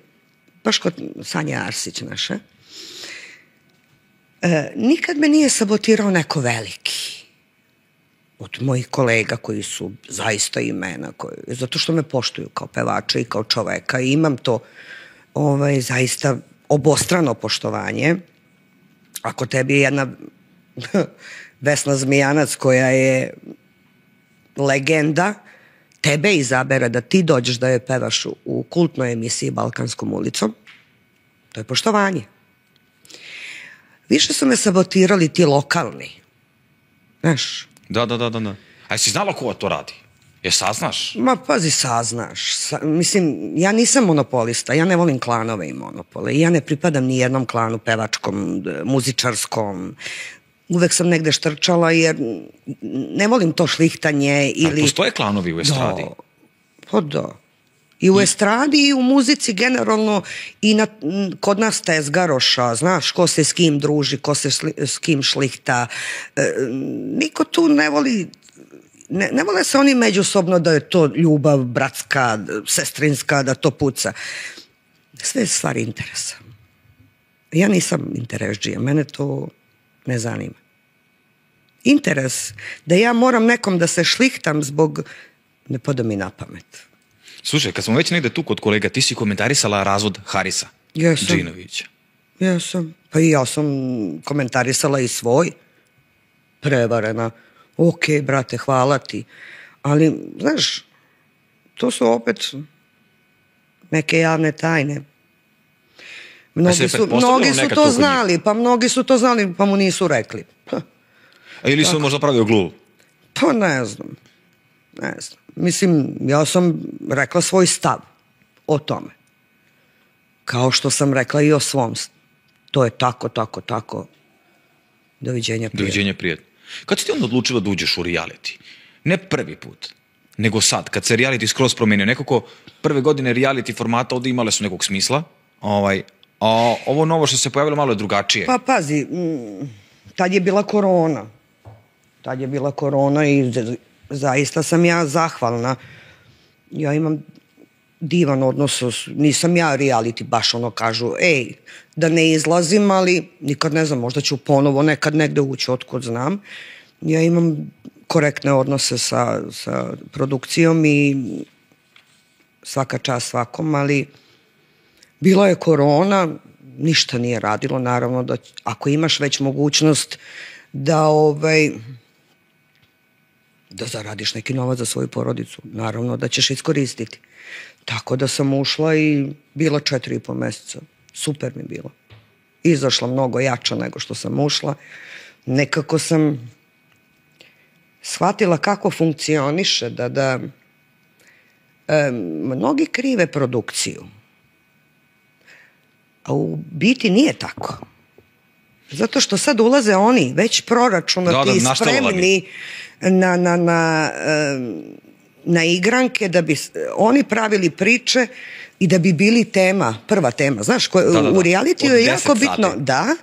baš kod Sanje Arsić naše. Nikad me nije sabotirao neko veliki od mojih kolega koji su zaista imena, zato što me poštuju kao pevača i kao čoveka i imam to zaista obostrano poštovanje. Ako tebi je jedna Vesna Zmijanac koja je legenda, tebe izabere da ti dođeš da je pevaš u kultnoj emisiji Balkanskom ulicom, to je poštovanje. Više su me sabotirali ti lokalni. Znaš? Da. A jesi znala ko to radi? Je saznaš? Ma pazi, saznaš. Mislim, ja nisam monopolista, ja ne volim klanove i monopole. Ja ne pripadam ni jednom klanu pevačkom, muzičarskom. Uvek sam negde štrčala jer ne volim to šlihtanje ili... Ali postoje klanovi u estradi? Pa da. I u estradi i u muzici generalno i kod nas tezgaroša, znaš, ko se s kim druži, ko se s kim šlihta. Niko tu ne voli... Ne vole se oni međusobno da je to ljubav bratska, sestrinska, da to puca. Sve je stvar interesa. Ja nisam interesđija, mene to ne zanima. Interes da ja moram nekom da se šlihtam zbog ne pada mi na pamet. Slušaj, kad smo već negde tu kod kolega, ti si komentarisala razvod Harisa Džinovića. Jesam. Pa i ja sam komentarisala i svoj. Prevarena. Ok, brate, hvala ti. Ali, znaš, to su opet neke javne tajne. Mnogi su to znali, pa mu nisu rekli. Ili su možda pravio gluvu? Pa ne znam. Mislim, ja sam rekla svoj stav o tome. Kao što sam rekla i o svom. To je tako. Doviđenja prijatno. Kad si ti onda odlučila da uđeš u reality? Ne prvi put, nego sad, kad se reality skroz promenio. Nekako prve godine reality formata ovdje imale su nekog smisla, a ovo novo što se pojavilo malo je drugačije. Pa pazi, tad je bila korona i zaista sam ja zahvalna. Ja imam divan odnos, nisam ja reality, baš ono kažu, da ne izlazim, ali nikad ne znam, možda ću ponovo nekad negde ući, otkud znam. Ja imam korektne odnose sa produkcijom i svaka čast svakom, ali bila je korona, ništa nije radilo, naravno da ako imaš već mogućnost da zaradiš neki novac za svoju porodicu, naravno da ćeš iskoristiti. Tako da sam ušla i bila 4,5 meseca. Super mi bilo. Izašla mnogo jača nego što sam ušla. Nekako sam shvatila kako funkcioniše, da mnogi krive produkciju. A u biti nije tako. Zato što sad ulaze oni već proračunati, spremni na igranke da bi oni pravili priče i da bi bili tema, prva tema. Znaš, u realitiju je jako bitno, da,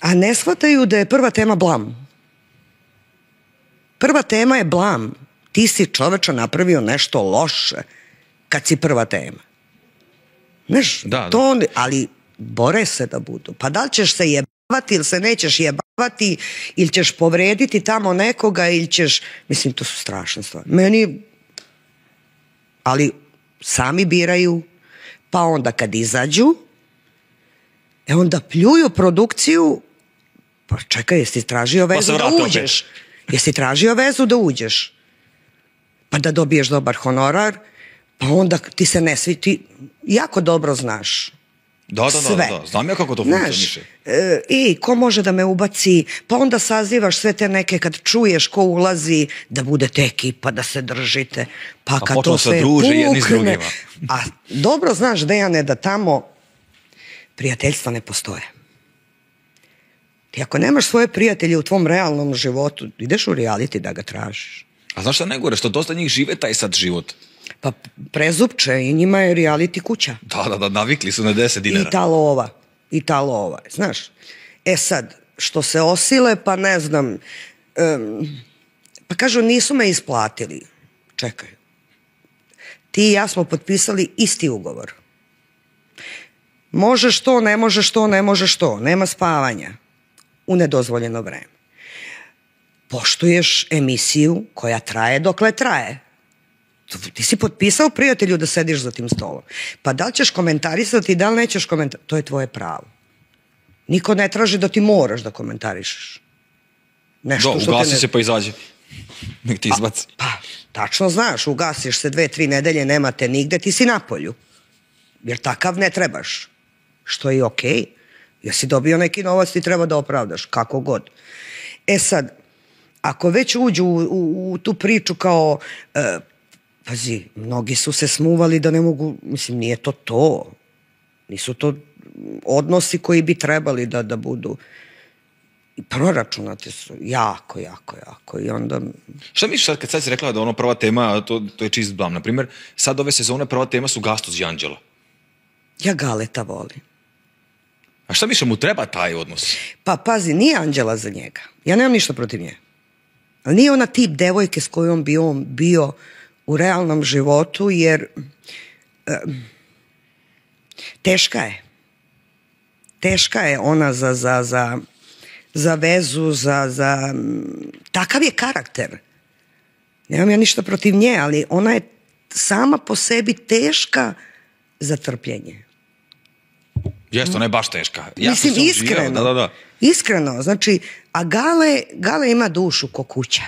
a ne shvataju da je prva tema blam. Prva tema je blam. Ti si, čoveče, napravio nešto loše kad si prva tema. Znaš, ali bore se da budu. Pa da li ćeš se jebavati ili se nećeš jebavati ili ćeš povrediti tamo nekoga ili ćeš... Mislim, to su strašne stvari. Ali sami biraju, pa onda kad izađu, onda pljuju produkciju. Pa čekaj, jesi tražio vezu da uđeš? Jesi tražio vezu da uđeš? Pa da dobiješ dobar honorar, pa onda ti se ne svi, ti jako dobro znaš. Da, znam ja kako to funkcioniše. I ko može da me ubaci, pa onda sazivaš sve te neke kad čuješ ko ulazi, da budete ekipa, da se držite, pa kad to sve pukne. A dobro znaš, Dejane, da tamo prijateljstva ne postoje. Ti ako nemaš svoje prijatelje u tvom realnom životu, ideš u reality da ga tražiš. A znaš šta najgore, što dosta njih žive taj sad život? Pa prezupče i njima je reality kuća. Da, navikli su na 10 dinara. I ta lova, znaš. Sad, što se osile, pa ne znam, pa kažu nisu me isplatili. Čekaj. Ti i ja smo potpisali isti ugovor. Možeš to, ne možeš to. Nema spavanja u nedozvoljeno vreme. Poštuješ emisiju koja traje dokle traje. Ti si potpisao prijatelju da sediš za tim stolom. Pa da li ćeš komentarisati, da li nećeš komentarisati, to je tvoje pravo. Niko ne traži da ti moraš da komentarišeš. Ugasi se pa izađe. Nek ti izbaci. Pa, tačno znaš, ugasiš se 2-3 nedelje, nemate nigde, ti si na polju. Jer takav ne trebaš. Što je i okej. Jer si dobio neki novac, ti treba da opravdaš, kako god. Sad, ako već uđu u tu priču kao... Pazi, mnogi su se smuvali da ne mogu, mislim, nije to. Nisu to odnosi koji bi trebali da budu. I proračunate su jako. I onda... Šta misliš sad kad sad si rekla da ono prva tema, to je čist blam, naprimjer, sad ove sezone prva tema su Gastos i Anđela. Ja Galeta volim. A šta misliš, mu treba taj odnos? Pa pazi, nije Anđela za njega. Ja nemam ništa protiv nje. Ali nije ona tip devojke s kojom bi on bio u realnom životu, jer teška je ona za vezu, takav je karakter. Nemam ja ništa protiv nje, ali ona je sama po sebi teška za trpljenje. Jeste, ona je baš teška. Mislim, iskreno, znači, a Gale ima dušu ko kuća.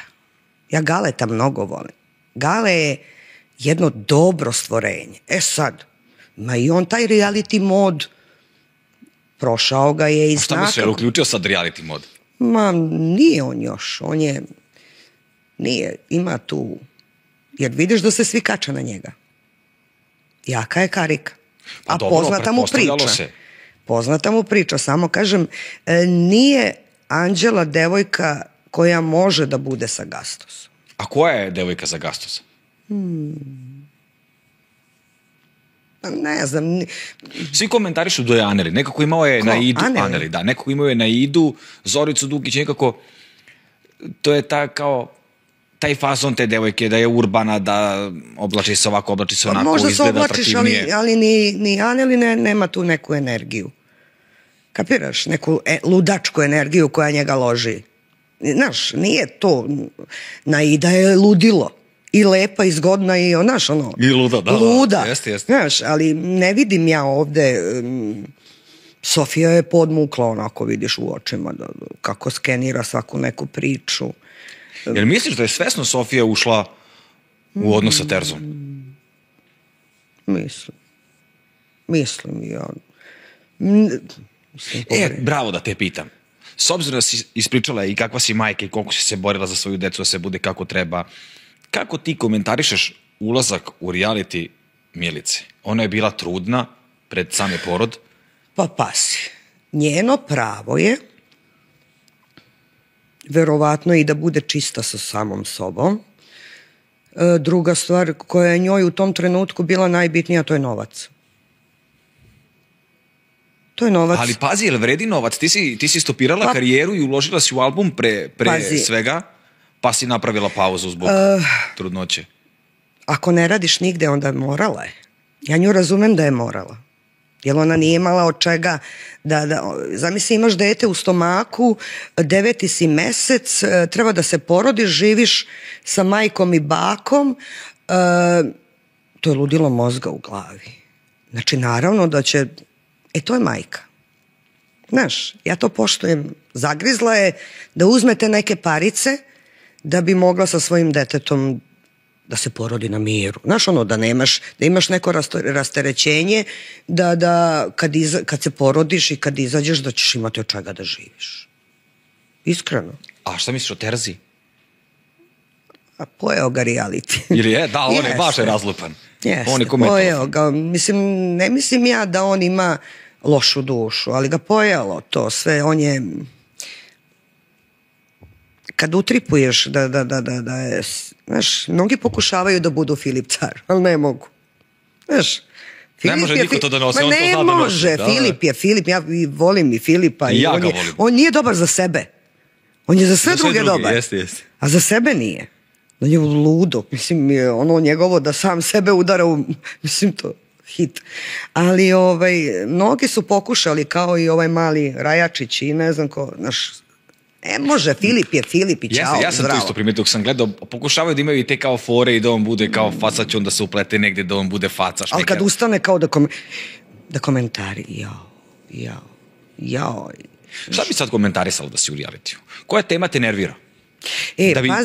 Ja Galeta mnogo volim. Gale je jedno dobro stvorenje. Sad, ma i on taj reality mod prošao ga je i znaka. A šta bi se uključio sad reality mod? Ma, nije on još. Ima tu, jer vidiš da se svi kače na njega. Jaka je karika. A poznata mu priča. Samo kažem, nije Anđela devojka koja može da bude sa Gastosom. A koja je devojka za Gastosa? Ne znam. Svi komentarišu da je Aneli. Nekako imao je na Idu. Aneli, da. Nekako imao je na Idu Zoricu Dukić. Nekako to je taj fazon te devojke, da je urbana, da oblači se ovako, oblači se onako, možda izgleda atraktivnije. Možda se oblačiš, ali ni Aneli nema tu neku energiju. Kapiraš? Neku ludačku energiju koja njega loži. Znaš, nije to. Naida je ludilo. I lepa, i zgodna, i znaš, ono... I luda, da. Luda. Jeste. Znaš, ali ne vidim ja ovde... Sofija je podmukla, onako vidiš u očima, kako skenira svaku neku priču. Jer misliš da je svesno Sofija ušla u odnos sa Terzom? Mislim ja. Bravo da te pitam. S obzirom da si ispričala i kakva si majka i koliko si se borila za svoju decu da se bude kako treba, kako ti komentarišeš ulazak u reality Milice? Ona je bila trudna pred sami porod. Pa pazi, njeno pravo je verovatno i da bude čista sa samom sobom. Druga stvar koja je njoj u tom trenutku bila najbitnija, to je novac. To je novac. Ali pazi, jel vredi novac? Ti si stopirala karijeru i uložila si u album pre svega, pa si napravila pauzu zbog trudnoće. Ako ne radiš nigde, onda morala je. Ja nju razumem da je morala. Jer ona nije imala od čega zamisli, imaš dete u stomaku, 9. si mesec, treba da se porodiš, živiš sa majkom i bakom, to je ludilo mozga u glavi. Znači, naravno da će, to je majka. Znaš, ja to poštujem. Zagrizla je da uzmete neke parice da bi mogla sa svojim detetom da se porodi na miru. Znaš, ono, da imaš neko rasterećenje, da kad se porodiš i kad izađeš da ćeš imati od čega da živiš. Iskreno. A šta misliš o Terzi? A pojeo ga reality. Ili je? Da, on je baš razlupan. Jeste, pojeo ga. Mislim, ne mislim ja da on ima lošu dušu, ali ga pojelo to sve. On je... Kad utripuješ da je, znaš, mnogi pokušavaju da budu Filip Car, ali ne mogu. Znaš, ne može niko to da nosi, on to zna da nosi. Ne može, Filip je Filip, ja volim i Filipa. I ja ga volim. On nije dobar za sebe. On je za sve druge dobar. Jeste. A za sebe nije. On je ludo, mislim, ono njegovo da sam sebe udara u, mislim, to hit. Ali mnogi su pokušali, kao i ovaj mali Rajačić i ne znam ko, znaš, ne može, Filip je Filip i čao, zdravo. Ja sam to isto primetio, dok sam gledao, pokušavaju da imaju i te kao fore i da on bude kao faca, će onda se uplete negde da on bude faca. Ali kad ustane kao da komentari, jao. Šta bi sad komentarisalo da si u realitiju? Koja tema te nervira?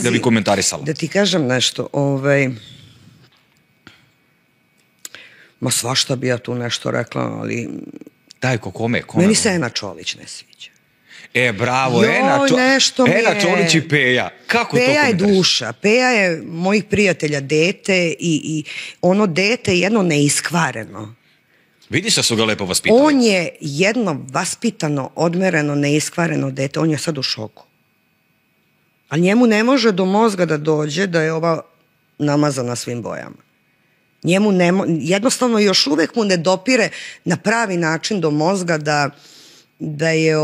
Da bi komentarisala? Da ti kažem nešto, ma svašta bi ja tu nešto rekla, ali... Daj, kome? Meni se Ena Čolić ne sviđa. Bravo, Ena Čolić i Peja. Kako to komentariš? Peja je duša. Peja je mojih prijatelja dete i ono dete jedno neiskvareno. Vidiš da su ga lepo vaspitali. On je jedno vaspitano, odmereno, neiskvareno dete. On je sad u šoku. Ali njemu ne može do mozga da dođe da je ova namazana svim bojama. Njemu jednostavno još uvek mu ne dopire na pravi način do mozga da je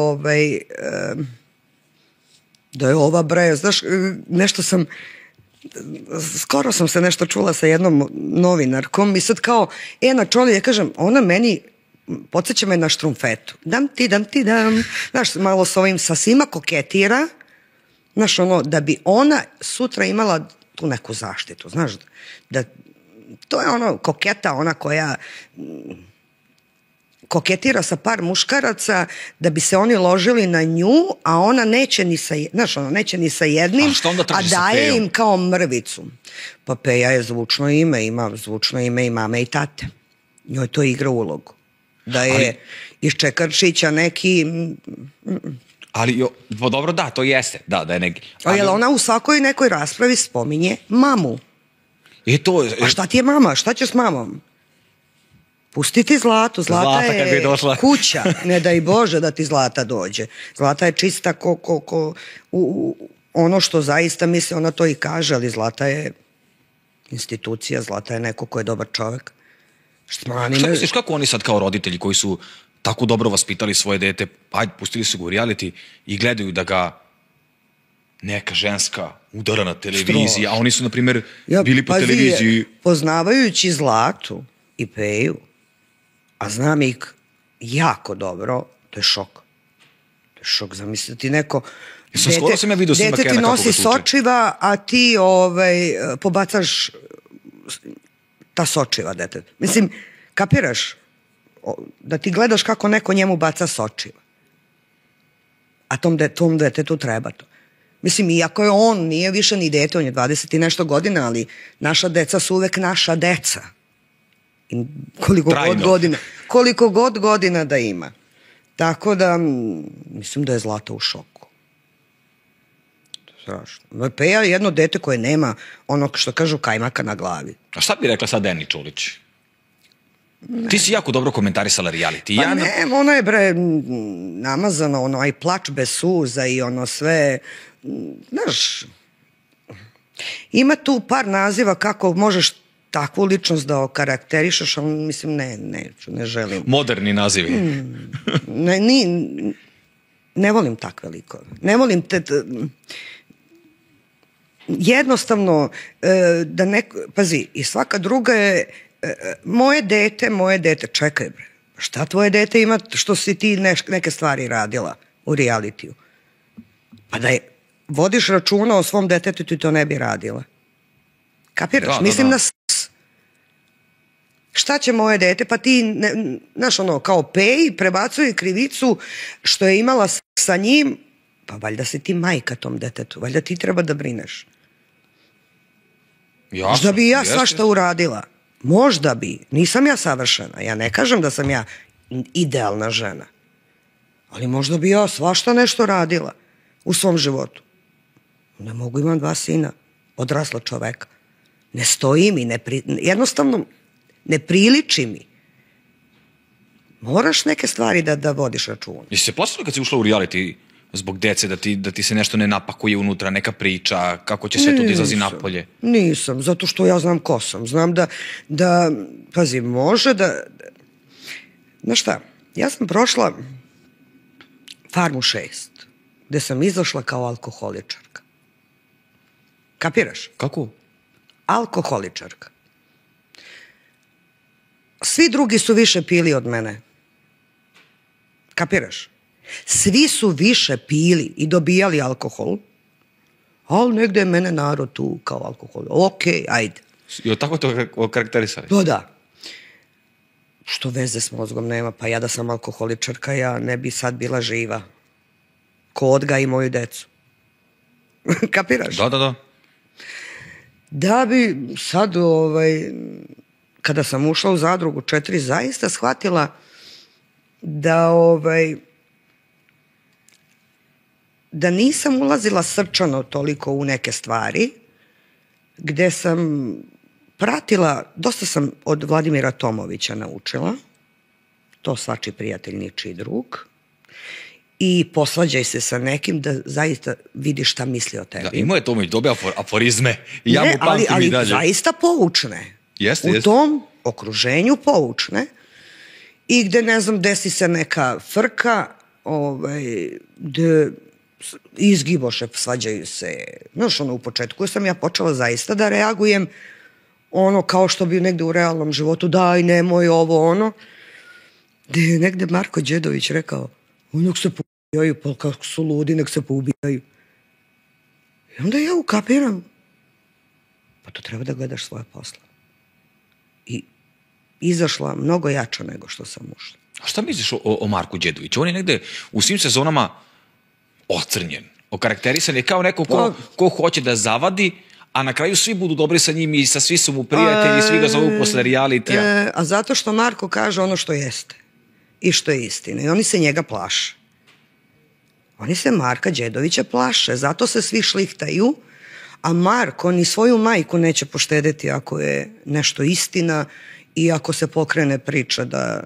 ova bre, znaš, nešto sam, skoro sam se nešto čula sa jednom novinarkom i sad kao Ena Čolić, ja kažem, ona meni podsjeća me na Štrumfetu. Dam ti, znaš, malo s ovim sa svima koketira, znaš, ono, da bi ona sutra imala tu neku zaštitu, znaš, da to je ono koketa, ona koja koketira sa par muškaraca da bi se oni ložili na nju, a ona neće ni sa jednim, a daje im kao mrvicu. Pa Peja je zvučno ime, ima zvučno ime i mame i tate. Njoj to igra ulogu. Da je iz Čekarčića neki... Ali, dobro, da, to jeste. Da je neki... Ali ona u svakoj nekoj raspravi spominje mamu. A šta ti je mama? Šta ćeš s mamom? Pusti ti Zlatu. Zlata je kuća. Ne daj Bože da ti Zlata dođe. Zlata je čista ono što zaista misli, ona to i kaže, ali Zlata je institucija, Zlata je neko ko je dobar čovek. Šta misliš, kako oni sad kao roditelji koji su tako dobro vaspitali svoje dete, pustili su ga u reality i gledaju da ga neka ženska udara na televiziji, a oni su, na primjer, bili po televiziji. Poznavajući Zlatu i Peju, a znam ih jako dobro, to je šok. To je šok, zamisliti neko... Skoro sam ja vidio snima Kena kako ga tuče. Dete ti nosi sočiva, a ti pobacaš ta sočiva dete. Mislim, kapiraš? Da ti gledaš kako neko njemu baca sočiva. A tom detetu treba to. Mislim, iako je on, nije više ni dete, on je 20 i nešto godina, ali naša deca su uvek naša deca. I koliko god godina. koliko god godina da ima. Tako da, mislim da je Zlata u šoku. Strašno. Peja je jedno dete koje nema onog što kažu kajmaka na glavi. A šta bi rekla sad Deni Čulić? Ne. Ti si jako dobro komentarisala reality. Pa ne, ono je namazano, ono, aj plač bez suza i ono sve, znaš, ima tu par naziva kako možeš takvu ličnost da okarakterišeš, ali mislim, ne želim. Moderni nazivi. Ne volim takve likove. Ne volim jednostavno, pazi, i svaka druga je, moje dete, čekaj bre, šta tvoje dete ima što si ti neke stvari radila u realitiju? Pa da vodiš računa o svom detetu, ti to ne bi radila. Kapiraš? Mislim na šta će moje dete, pa ti, znaš ono, kao Peji prebacuje krivicu što je imala sa njim, pa valjda si ti majka tom detetu, valjda ti treba da brineš. Možda bi ja svašta uradila. Možda bi. Nisam ja savršena. Ja ne kažem da sam ja idealna žena. Ali možda bi ja svašta nešto radila u svom životu. Ne mogu, imam 2 sina, odrasla čoveka. Ne stoji mi, jednostavno ne priliči mi. Moraš neke stvari da vodiš računa. Jesi se plašila kad si ušla u reality zbog dece, da ti se nešto ne napakuje unutra, neka priča, kako će sve to da izlazi napolje? Nisam, zato što ja znam ko sam. Znam da pazi, može da... Znaš šta, ja sam prošla Farmu 6, gde sam izašla kao alkoholičarka. Kapiraš? Kako? Alkoholičarka. Svi drugi su više pili od mene. Kapiraš? Svi su više pili i dobijali alkohol, ali negde je mene narod tu kao alkohol. Okej, ajde. I tako to okarakterisali? Pa da. Što veze s mozgom nema, pa ja da sam alkoholičarka, ja ne bi sad bila živa. Ko odgaji moju decu. Kapiraš? Da. Da bi sad, kada sam ušla u Zadrugu 4, zaista shvatila da nisam ulazila srčano toliko u neke stvari, gde sam pratila, dosta sam od Vladimira Tomovića naučila, to svačiji prijatelj, ničiji drug, i posvađaj se sa nekim da zaista vidiš šta misli o tebi. Da, imao je Tomović dobe aforizme i ja mu pamtim i dalje. Ali zaista poučne. Jeste. U tom okruženju poučne i gde, ne znam, desi se neka frka, gde izgiboše, svađaju se. Znaš, u početku sam ja počela zaista da reagujem kao što bi negde u realnom životu, daj, nemoj ovo, gde je negde Marko Đedović rekao, nek se poubijaju, pa kako su ludi, nek se poubijaju. I onda ja ukapiram, pa to treba da gledaš svoje posla. I izašla mnogo jača nego što sam ušla. A šta misliš o Marku Đedoviću? On je negde u svim sezonama ocrnjen, okarakterisan je kao neko ko hoće da zavadi, a na kraju svi budu dobri sa njim i svi su mu prijatelji, svi ga zovu posle realitija. A zato što Marko kaže ono što jeste i što je istina. I oni se njega plaše. Oni se Marka Đedovića plaše, zato se svi šlihtaju, a Marko ni svoju majku neće poštedeti ako je nešto istina i ako se pokrene priča da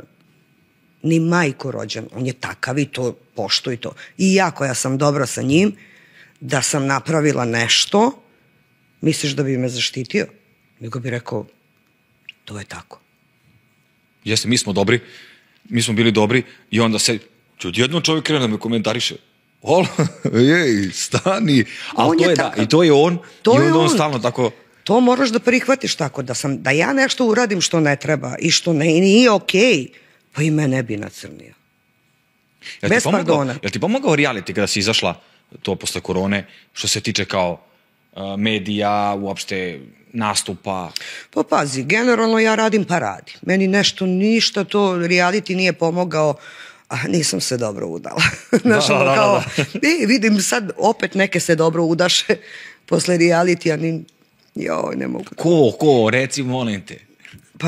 ni majku rođen, on je takav i to poštuje to. I ja koja sam dobra sa njim, da sam napravila nešto, misliš da bi me zaštitio? Nego bi rekao, to je tako. Jeste, mi smo dobri, mi smo bili dobri i onda se, odjednom čovjek krene da me komentariše. Jej, stani. Ali to je da, i to je on, i onda on stalno tako... To moraš da prihvatiš tako, da ja nešto uradim što ne treba i što nije okej, pa i me ne bi nacrnio. Bez pardona. Jel ti pomogao reality kada si izašla to posle korone, što se tiče kao medija, uopšte nastupa? Pa pazi, generalno ja radim pa radim. Meni ništa to reality nije pomogao, a nisam se dobro udala. Da. Vidim sad opet neke se dobro udaše posle reality, a joj, ne mogu. Ko, reci, molim te. Pa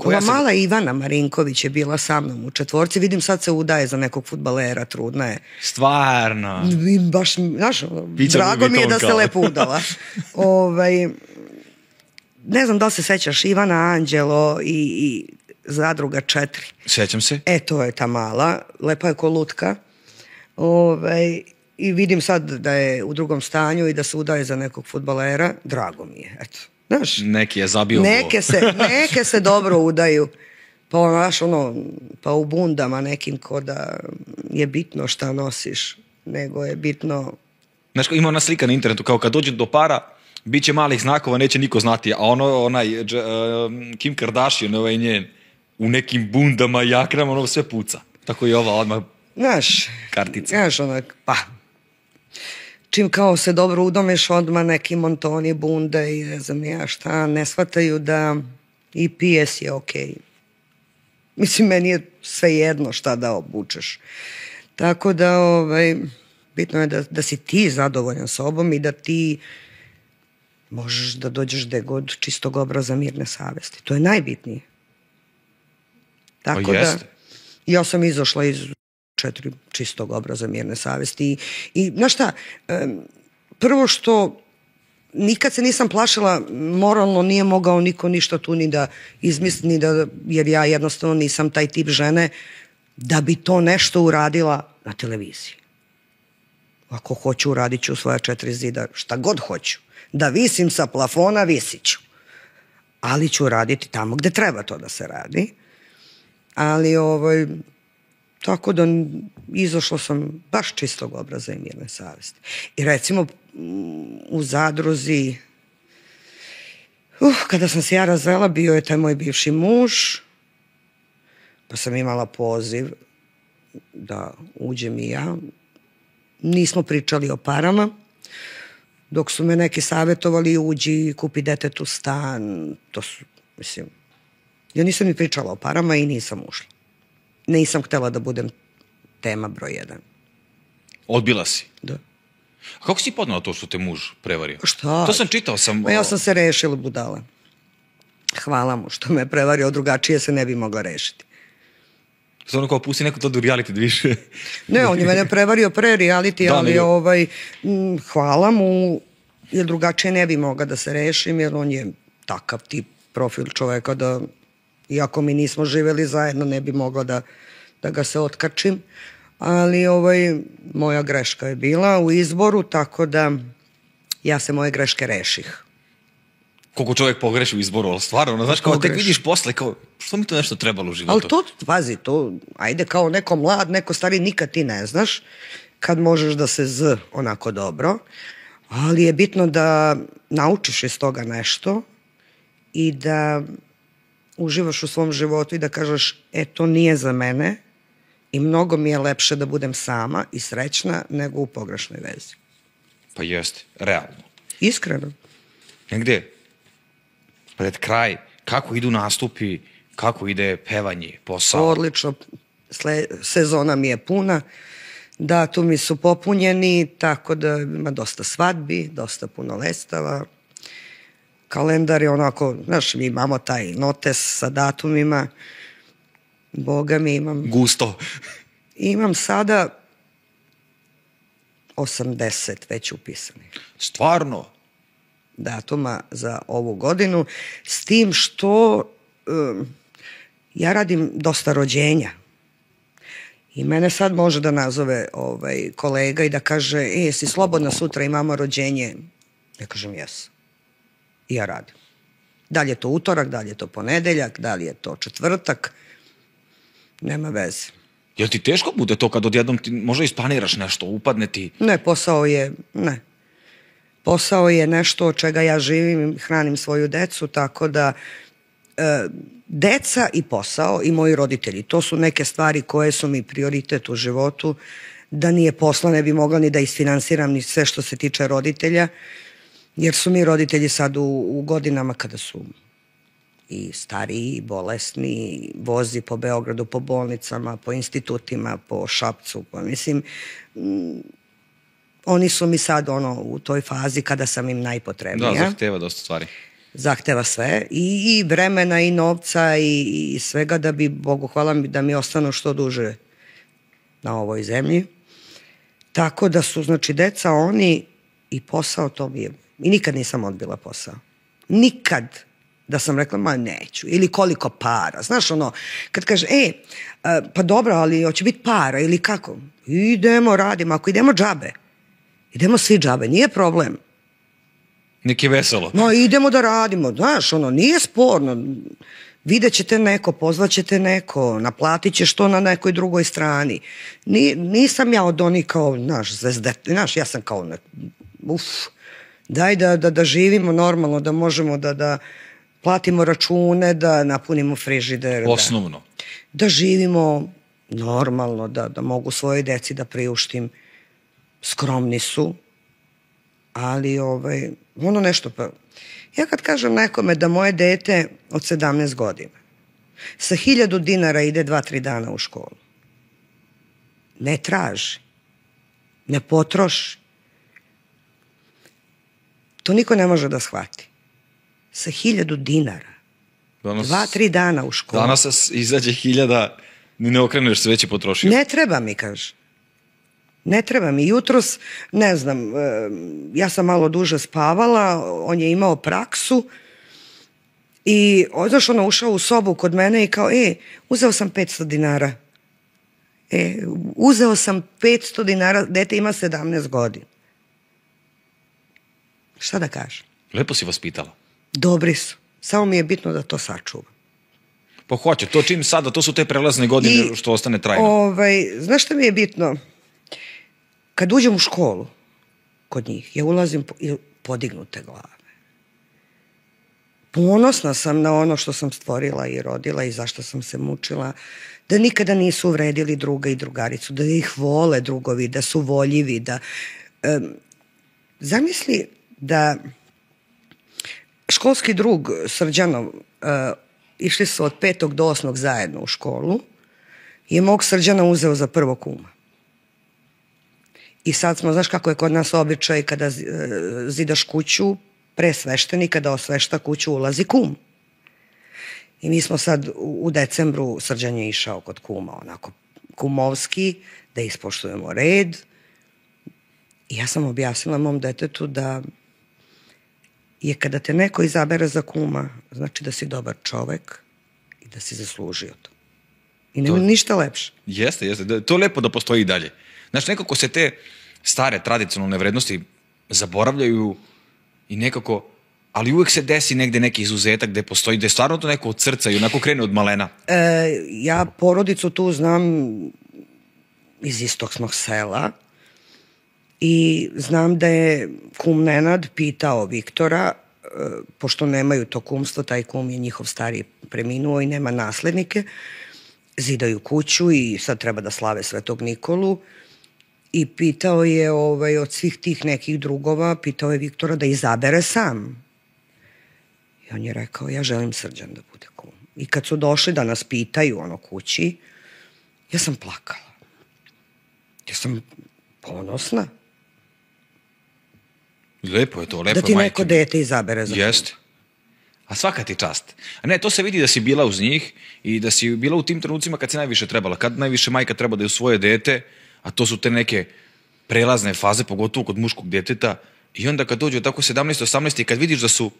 ova mala Ivana Marinković je bila sa mnom u četvorci. Vidim, sad se udaje za nekog fudbalera, trudna je. Stvarno? Baš, znaš, drago mi je da se lepo udala. Ne znam da li se sećaš, Ivana Anđelo i Zadruga 4. Sećam se. To je ta mala, lepa je ko lutka. I vidim sad da je u drugom stanju i da se udaje za nekog fudbalera. Drago mi je, eto. Znaš, neki je zabio neke se dobro udaju. Pa u bundama nekim ko da je bitno šta nosiš, nego je bitno... Znaš, ima ona slika na internetu, kao kad dođe do para, bit će malih znakova, neće niko znati, a onaj Kim Kardashian, ovaj njen, u nekim bundama, jakrama, ono sve puca. Tako i ova odmah kartica. Znaš, čim kao se dobro udomeš, odmah neki montoni, bunde i ne znam ja šta, ne shvataju da i PS je okej. Mislim, meni je sve jedno šta da obučeš. Tako da, bitno je da si ti zadovoljan sobom i da ti možeš da dođeš gde god čistog obraza, mirne savesti. To je najbitnije. Tako da, ja sam izašla iz 4 čistog obraza, mirne savesti i znaš šta, prvo što nikad se nisam plašila, moralno nije mogao niko ništa tu ni da izmisli, jer ja jednostavno nisam taj tip žene da bi to nešto uradila na televiziji. Ako hoću, uradit ću svoja 4 zida, šta god hoću. Da visim sa plafona, visit ću. Ali ću raditi tamo gde treba to da se radi. Ali tako da izašla sam baš čistog obraza i mirne savesti. I recimo u Zadruzi, kada sam se ja razvela, bio je taj moj bivši muž, pa sam imala poziv da uđem i ja. Nismo pričali o parama, dok su me neki savjetovali uđi, kupi detetu stan, to su, mislim, ja nisam ni pričala o parama i nisam ušla. Nisam htjela da budem tema broj 1. Odbila si? Da. A kako si podnala to što te muž prevario? Šta? To sam čitao. Ja sam se rešila, budala. Hvala mu što me prevario, drugačije se ne bi mogla rešiti. Zato ono kao pusti neko to do reality da više. Ne, on je mene prevario pre reality, ali hvala mu, jer drugačije ne bi mogla da se rešim, jer on je takav tip profil čoveka da, iako mi nismo živeli zajedno, ne bi mogla da ga se otkačim. Ali moja greška je bila u izboru, tako da ja se moje greške reših. Koliko čovjek pogreši u izboru, ali stvarno, znaš, kao tek vidiš posle, kao, što mi to nešto trebalo u životu? Ali to, pazi, to, ajde, kao neko mlad, neko stari, nikad ti ne znaš, kad možeš da se onako dobro, ali je bitno da naučiš iz toga nešto i da uživaš u svom životu i da kažeš, to nije za mene i mnogo mi je lepše da budem sama i srećna nego u pogrešnoj vezi. Pa jeste, realno. Iskreno. Negde, pred kraj, kako idu nastupi, kako ide pevanje, posao? Odlično, sezona mi je puna, datumi su popunjeni, tako da ima dosta svadbi, dosta puno lestava. Kalendar je onako, znaš, mi imamo taj notes sa datumima, boga mi imam... Gusto. Imam sada 80 već upisanih. Stvarno? Datuma za ovu godinu, s tim što ja radim dosta rođenja i mene sad može da nazove kolega i da kaže, jesi slobodna, sutra imamo rođenje. Ja kažem, jes. I ja radim. Da li je to utorak, da li je to ponedeljak, da li je to četvrtak, nema veze. Jel ti teško bude to kad odjednom ti možda isplaniraš nešto, upadne ti? Ne, Posao je nešto od čega ja živim i hranim svoju decu, tako da deca i posao i moji roditelji, to su neke stvari koje su mi prioritet u životu. Da nije posla ne bi mogla ni da isfinansiram ni sve što se tiče roditelja, jer su mi roditelji sad u godinama kada su i stariji, i bolesni, vozi po Beogradu, po bolnicama, po institutima, po Šapcu, mislim... Oni su mi sad u toj fazi kada sam im najpotrebnija. Da, zahteva dosta stvari. zahteva sve i vremena i novca i svega da bi, Bogu hvala mi, da mi ostanu što duže na ovoj zemlji. Tako da su, znači, deca, oni i posao, to mi je, i nikad nisam odbila posao. Nikad da sam rekla, ma neću, ili koliko para. Znaš, ono, kad kaže, pa dobro, ali hoće biti para, ili kako? Idemo, radimo, ako idemo džabe, idemo svi džabe, nije problem. Neki veselo. No, idemo da radimo, znaš, ono, nije sporno. Vidjet ćete neko, pozvaćete neko, naplatit ćeš to na nekoj drugoj strani. Nisam ja od onih kao, znaš, ja sam kao, daj da živimo normalno, da možemo da platimo račune, da napunimo frižider. Osnovno. Da živimo normalno, da mogu svojoj deci da priuštim. Skromni su, ali ono nešto pa... Ja kad kažem nekome da moje dete od 17 godina sa 1000 dinara ide 2-3 dana u školu, ne traži, ne potroši, to niko ne može da shvati. Sa 1000 dinara, 2-3 dana u školu. Danas izađe 1000, ni ne okreneš se, već je potrošio. Ne treba mi, kaže. Ne treba mi. Jutros, ne znam, ja sam malo duže spavala, on je imao praksu i znaš, ono, ušao u sobu kod mene i kao, uzeo sam 500 dinara. Uzeo sam 500 dinara, dete ima 17 godina. Šta da kažem? Lepo si vas pitala. Dobri su. Samo mi je bitno da to sačuvam. Pa hoće, to čim sada, to su te prelazne godine što ostane trajno. Znaš šta mi je bitno? Kad uđem u školu kod njih, ja ulazim podignute glave. Ponosna sam na ono što sam stvorila i rodila i zašto sam se mučila, da nikada nisu uvredili druga i drugaricu, da ih vole drugovi, da su voljivi, da... Zamisli da školski drug Srđanov, išli su od 5. do 8. zajedno u školu, je mog Srđana uzeo za prvog kuma. I sad smo, znaš kako je kod nas običaj kada zidaš kuću, pre sveštenika da osvešta kuću ulazi kum. I mi smo sad u decembru, Srđan je išao kod kuma, onako kumovski, da ispoštujemo red. I ja sam objasnila mom detetu da je kada te neko izabere za kuma, znači da si dobar čovek i da si zaslužio to. I nema ništa lepše. Jeste. To je lepo da postoji i dalje. Znaš, nekako se te stare tradicionalne vrednosti zaboravljaju i nekako, ali uvek se desi negde neki izuzetak gde postoji, gde je stvarno to neko od srca i onako krene od malena. Ja porodicu tu znam iz istog smo sela i znam da je kum Nenad pitao Viktora, pošto nemaju to kumstvo, taj kum je njihov stari preminuo i nema naslednike, zidaju kuću i sad treba da slave Svetog Nikolu. I pitao je od svih tih nekih drugova, pitao je Viktora da izabere sam. I on je rekao, ja želim Srđan da bude kum. I kad su došli da nas pitaju kući, ja sam plakala. Ja sam ponosna. Lepo je to, lepo je. Da ti neko dete izabere za kum. Jeste. A svaka ti čast. A ne, to se vidi da si bila uz njih i da si bila u tim trenucima kad si najviše trebala. Kad najviše majka treba da je u svoje dete, a to su te neke prelazne faze, pogotovo kod muškog djeteta, i onda kad dođu tako 17-18 i kad vidiš da su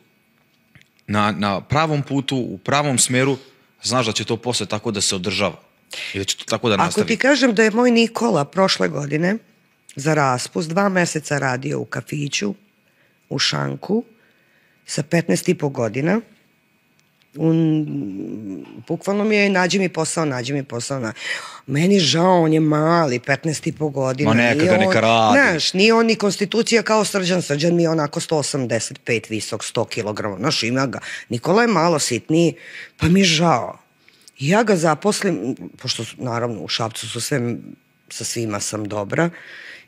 na pravom putu, u pravom smeru, znaš da će to posle tako da se održava i da će to tako da nastavi. Ako ti kažem da je moj Nikola prošle godine za raspust 2 meseca radio u kafiću u Šanku sa 15,5 godina, bukvalno mi je nađi mi posao. Meni žao, on je mali, 15,5 godina. Ma neka radi. Znaš, nije on ni konstitucija kao Srđan mi je onako 185 visok, 100 kilograma, znaš, ima ga. Nikola je malo sitniji, pa mi je žao. I ja ga zaposlim, pošto naravno u Šapcu su sa svima sam dobra,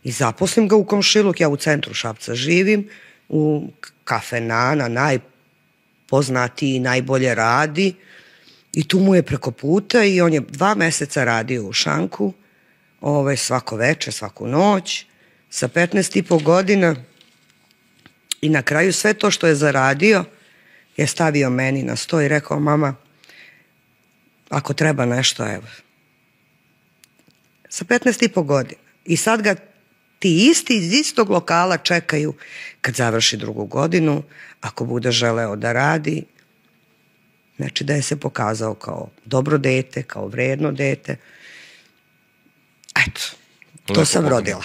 i zaposlim ga u komšiluk, ja u centru Šapca živim, u kafe Nana, najpoznatiji, najbolje radi, i tu mu je preko puta i on je 2 meseca radio u Šanku, svako veče, svaku noć, sa 15,5 godina, i na kraju sve to što je zaradio je stavio meni na sto i rekao, mama, ako treba nešto, evo. Sa 15,5 godina. I sad ga ti isti iz istog lokala čekaju kad završi 2. godinu, ako bude želeo da radi. Znači da je se pokazao kao dobro dete, kao vredno dete. Eto, to sam rodila.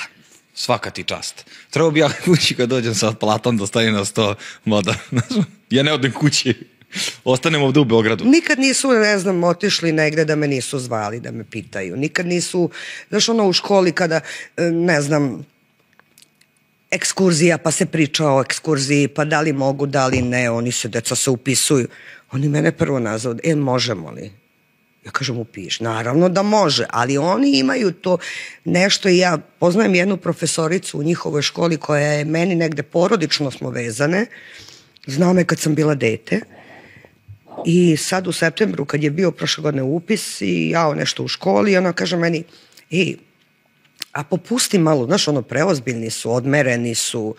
Svaka ti čast. Trebao bi ja kući kad dođem sa platom da stavim na sto, mada ja ne odem kući. Ostanem ovdje u Beogradu. Nikad nisu, ne znam, otišli negde da me nisu zvali, da me pitaju. Nikad nisu, znaš, ono u školi kada, ne znam, ekskurzija, pa se priča o ekskurziji, pa da li mogu, da li ne, deca se upisuju. Oni mene prvo nazvao, možemo li? Ja kažem, upiš. Naravno da može, ali oni imaju to nešto i ja poznajem jednu profesoricu u njihovoj školi koja je meni negde porodično smo vezane. Znao me kad sam bila dete. I sad u septembru kad je bio prošle godine upis i ja nešto u školi i ona kaže meni, a popusti malo, znaš, preozbiljni su, odmereni su.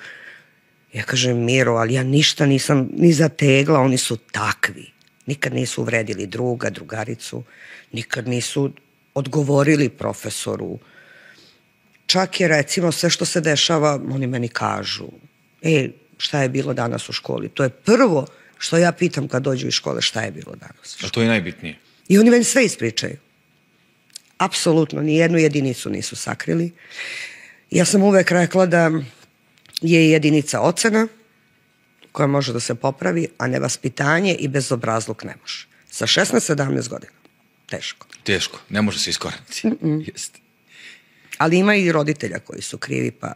Ja kažem, Miro, ali ja ništa nisam ni zategla, oni su takvi. Nikad nisu uvredili druga, drugaricu, nikad nisu odgovorili profesoru. Čak je, recimo, sve što se dešava, oni meni kažu, šta je bilo danas u školi? To je prvo što ja pitam kad dođu iz škole, šta je bilo danas. A to je najbitnije. I oni meni sve ispričaju. Apsolutno, ni jednu jedinicu nisu sakrili. Ja sam uvek rekla da je jedinica ocena koja može da se popravi, a nevaspitanje i bezobrazluk ne može. Sa 16-17 godina. Teško. Teško, ne može se iskoreniti. Jeste. Ali ima i roditelja koji su krivi, pa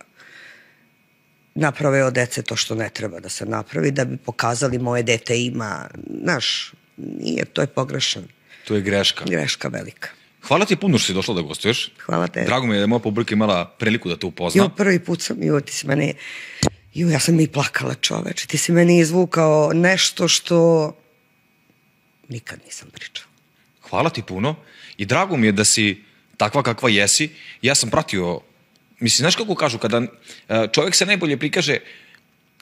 naprave od dece to što ne treba da se napravi, da bi pokazali moje dete ima, znaš, nije, to je pogrešan. To je greška. Greška velika. Hvala ti puno što si došla da gostuješ. Hvala te. Drago mi je da je moja publika imala priliku da te upozna. Prvi put sam, ti si mene, ja sam i plakala, čoveče, ti si meni izvukao nešto što nikad nisam pričala. Hvala ti puno i drago mi je da si takva kakva jesi. Ja sam pratio, mislim, znaš kako kažu, kada čovjek se najbolje prikaže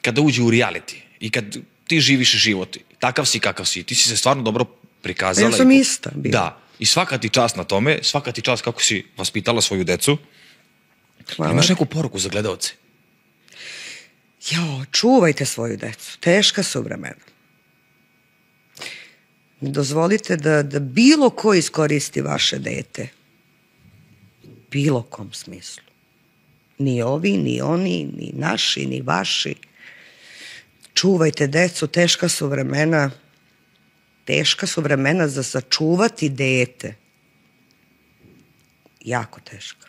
kada uđe u reality i kad ti živiš život, takav si kakav si, ti si se stvarno dobro prikazala. Ja sam ista bila. Da, i svaka ti čast na tome, svaka ti čast kako si vaspitala svoju decu. Hvala. Imaš neku poruku za gledaoce? Čuvajte svoju decu, teška su vremena. Ne dozvolite da bilo ko iskoristi vaše dete. Bilo kom smislu. Ni ovi, ni oni, ni naši, ni vaši. Čuvajte decu, teška su vremena. Teška su vremena za sačuvati dete. Jako teška.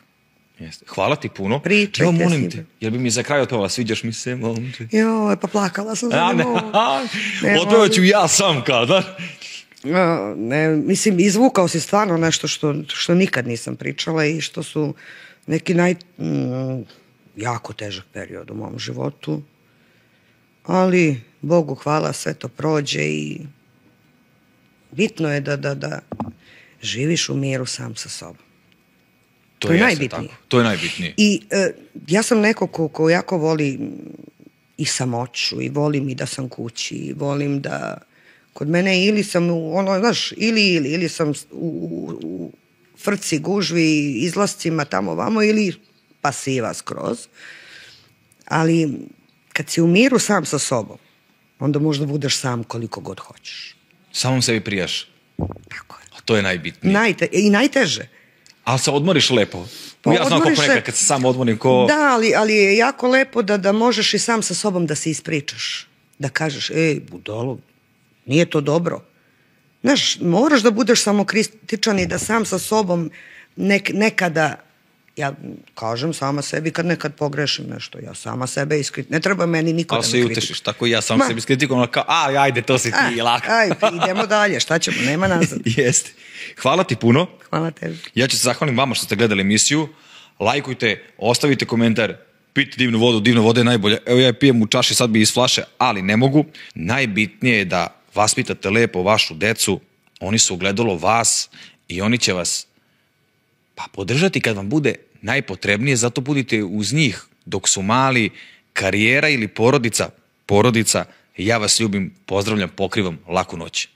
Jeste. Hvala ti puno. Pričajte molim te, jer bi mi za kraj otpevala, sviđaš mi se, momče. Pa plakala sam za Otpevat ću ja sam kada. Mislim, izvukao si stvarno nešto što nikad nisam pričala i što su neki jako težak period u mom životu. Ali, Bogu hvala, sve to prođe i bitno je da živiš u miru sam sa sobom. To je najbitnije. To je najbitnije. I ja sam neko ko jako voli i samoću i volim i da sam kući i volim da kod mene ili sam ili sam u frci, gužvi, izlascima tamo vamo ili pasiva skroz. Ali kad si u miru sam sa sobom, onda možda budeš sam koliko god hoćeš. Samom sebi prijaš. Tako je. A to je najbitnije. I najteže. Ali se odmoriš lepo. Ja znam kako nekad kad se sam odmorim ko... Da, ali je jako lepo da možeš i sam sa sobom da se ispričaš. Da kažeš, budalo, nije to dobro. Znaš, moraš da budeš samokritičan i da sam sa sobom nekada, ja kažem sama sebi kad nekad pogrešim nešto, ja sama sebe iskritikujem. Ne treba meni niko da me kritikuje. Ali se utešiš, tako i ja sam sebi iskritikujem, kao, ajde, to si ti, lako. Idemo dalje, šta ćemo, nema nazad. Jeste. Hvala ti puno. Hvala tebi. Ja ću se zahvalim vama što ste gledali emisiju. Lajkujte, ostavite komentar, pijte divnu voda je najbolja. Evo ja pijem u čaši, sad bi iz flaše, ali ne mogu. Najbitnije je da vaspitate lepo vašu decu, oni su ogledalo vas i oni će vas podržati kad vam bude najpotrebnije, zato budite uz njih dok su mali. Karijera ili porodica Ja vas ljubim, pozdravljam, pokrivam, laku noć.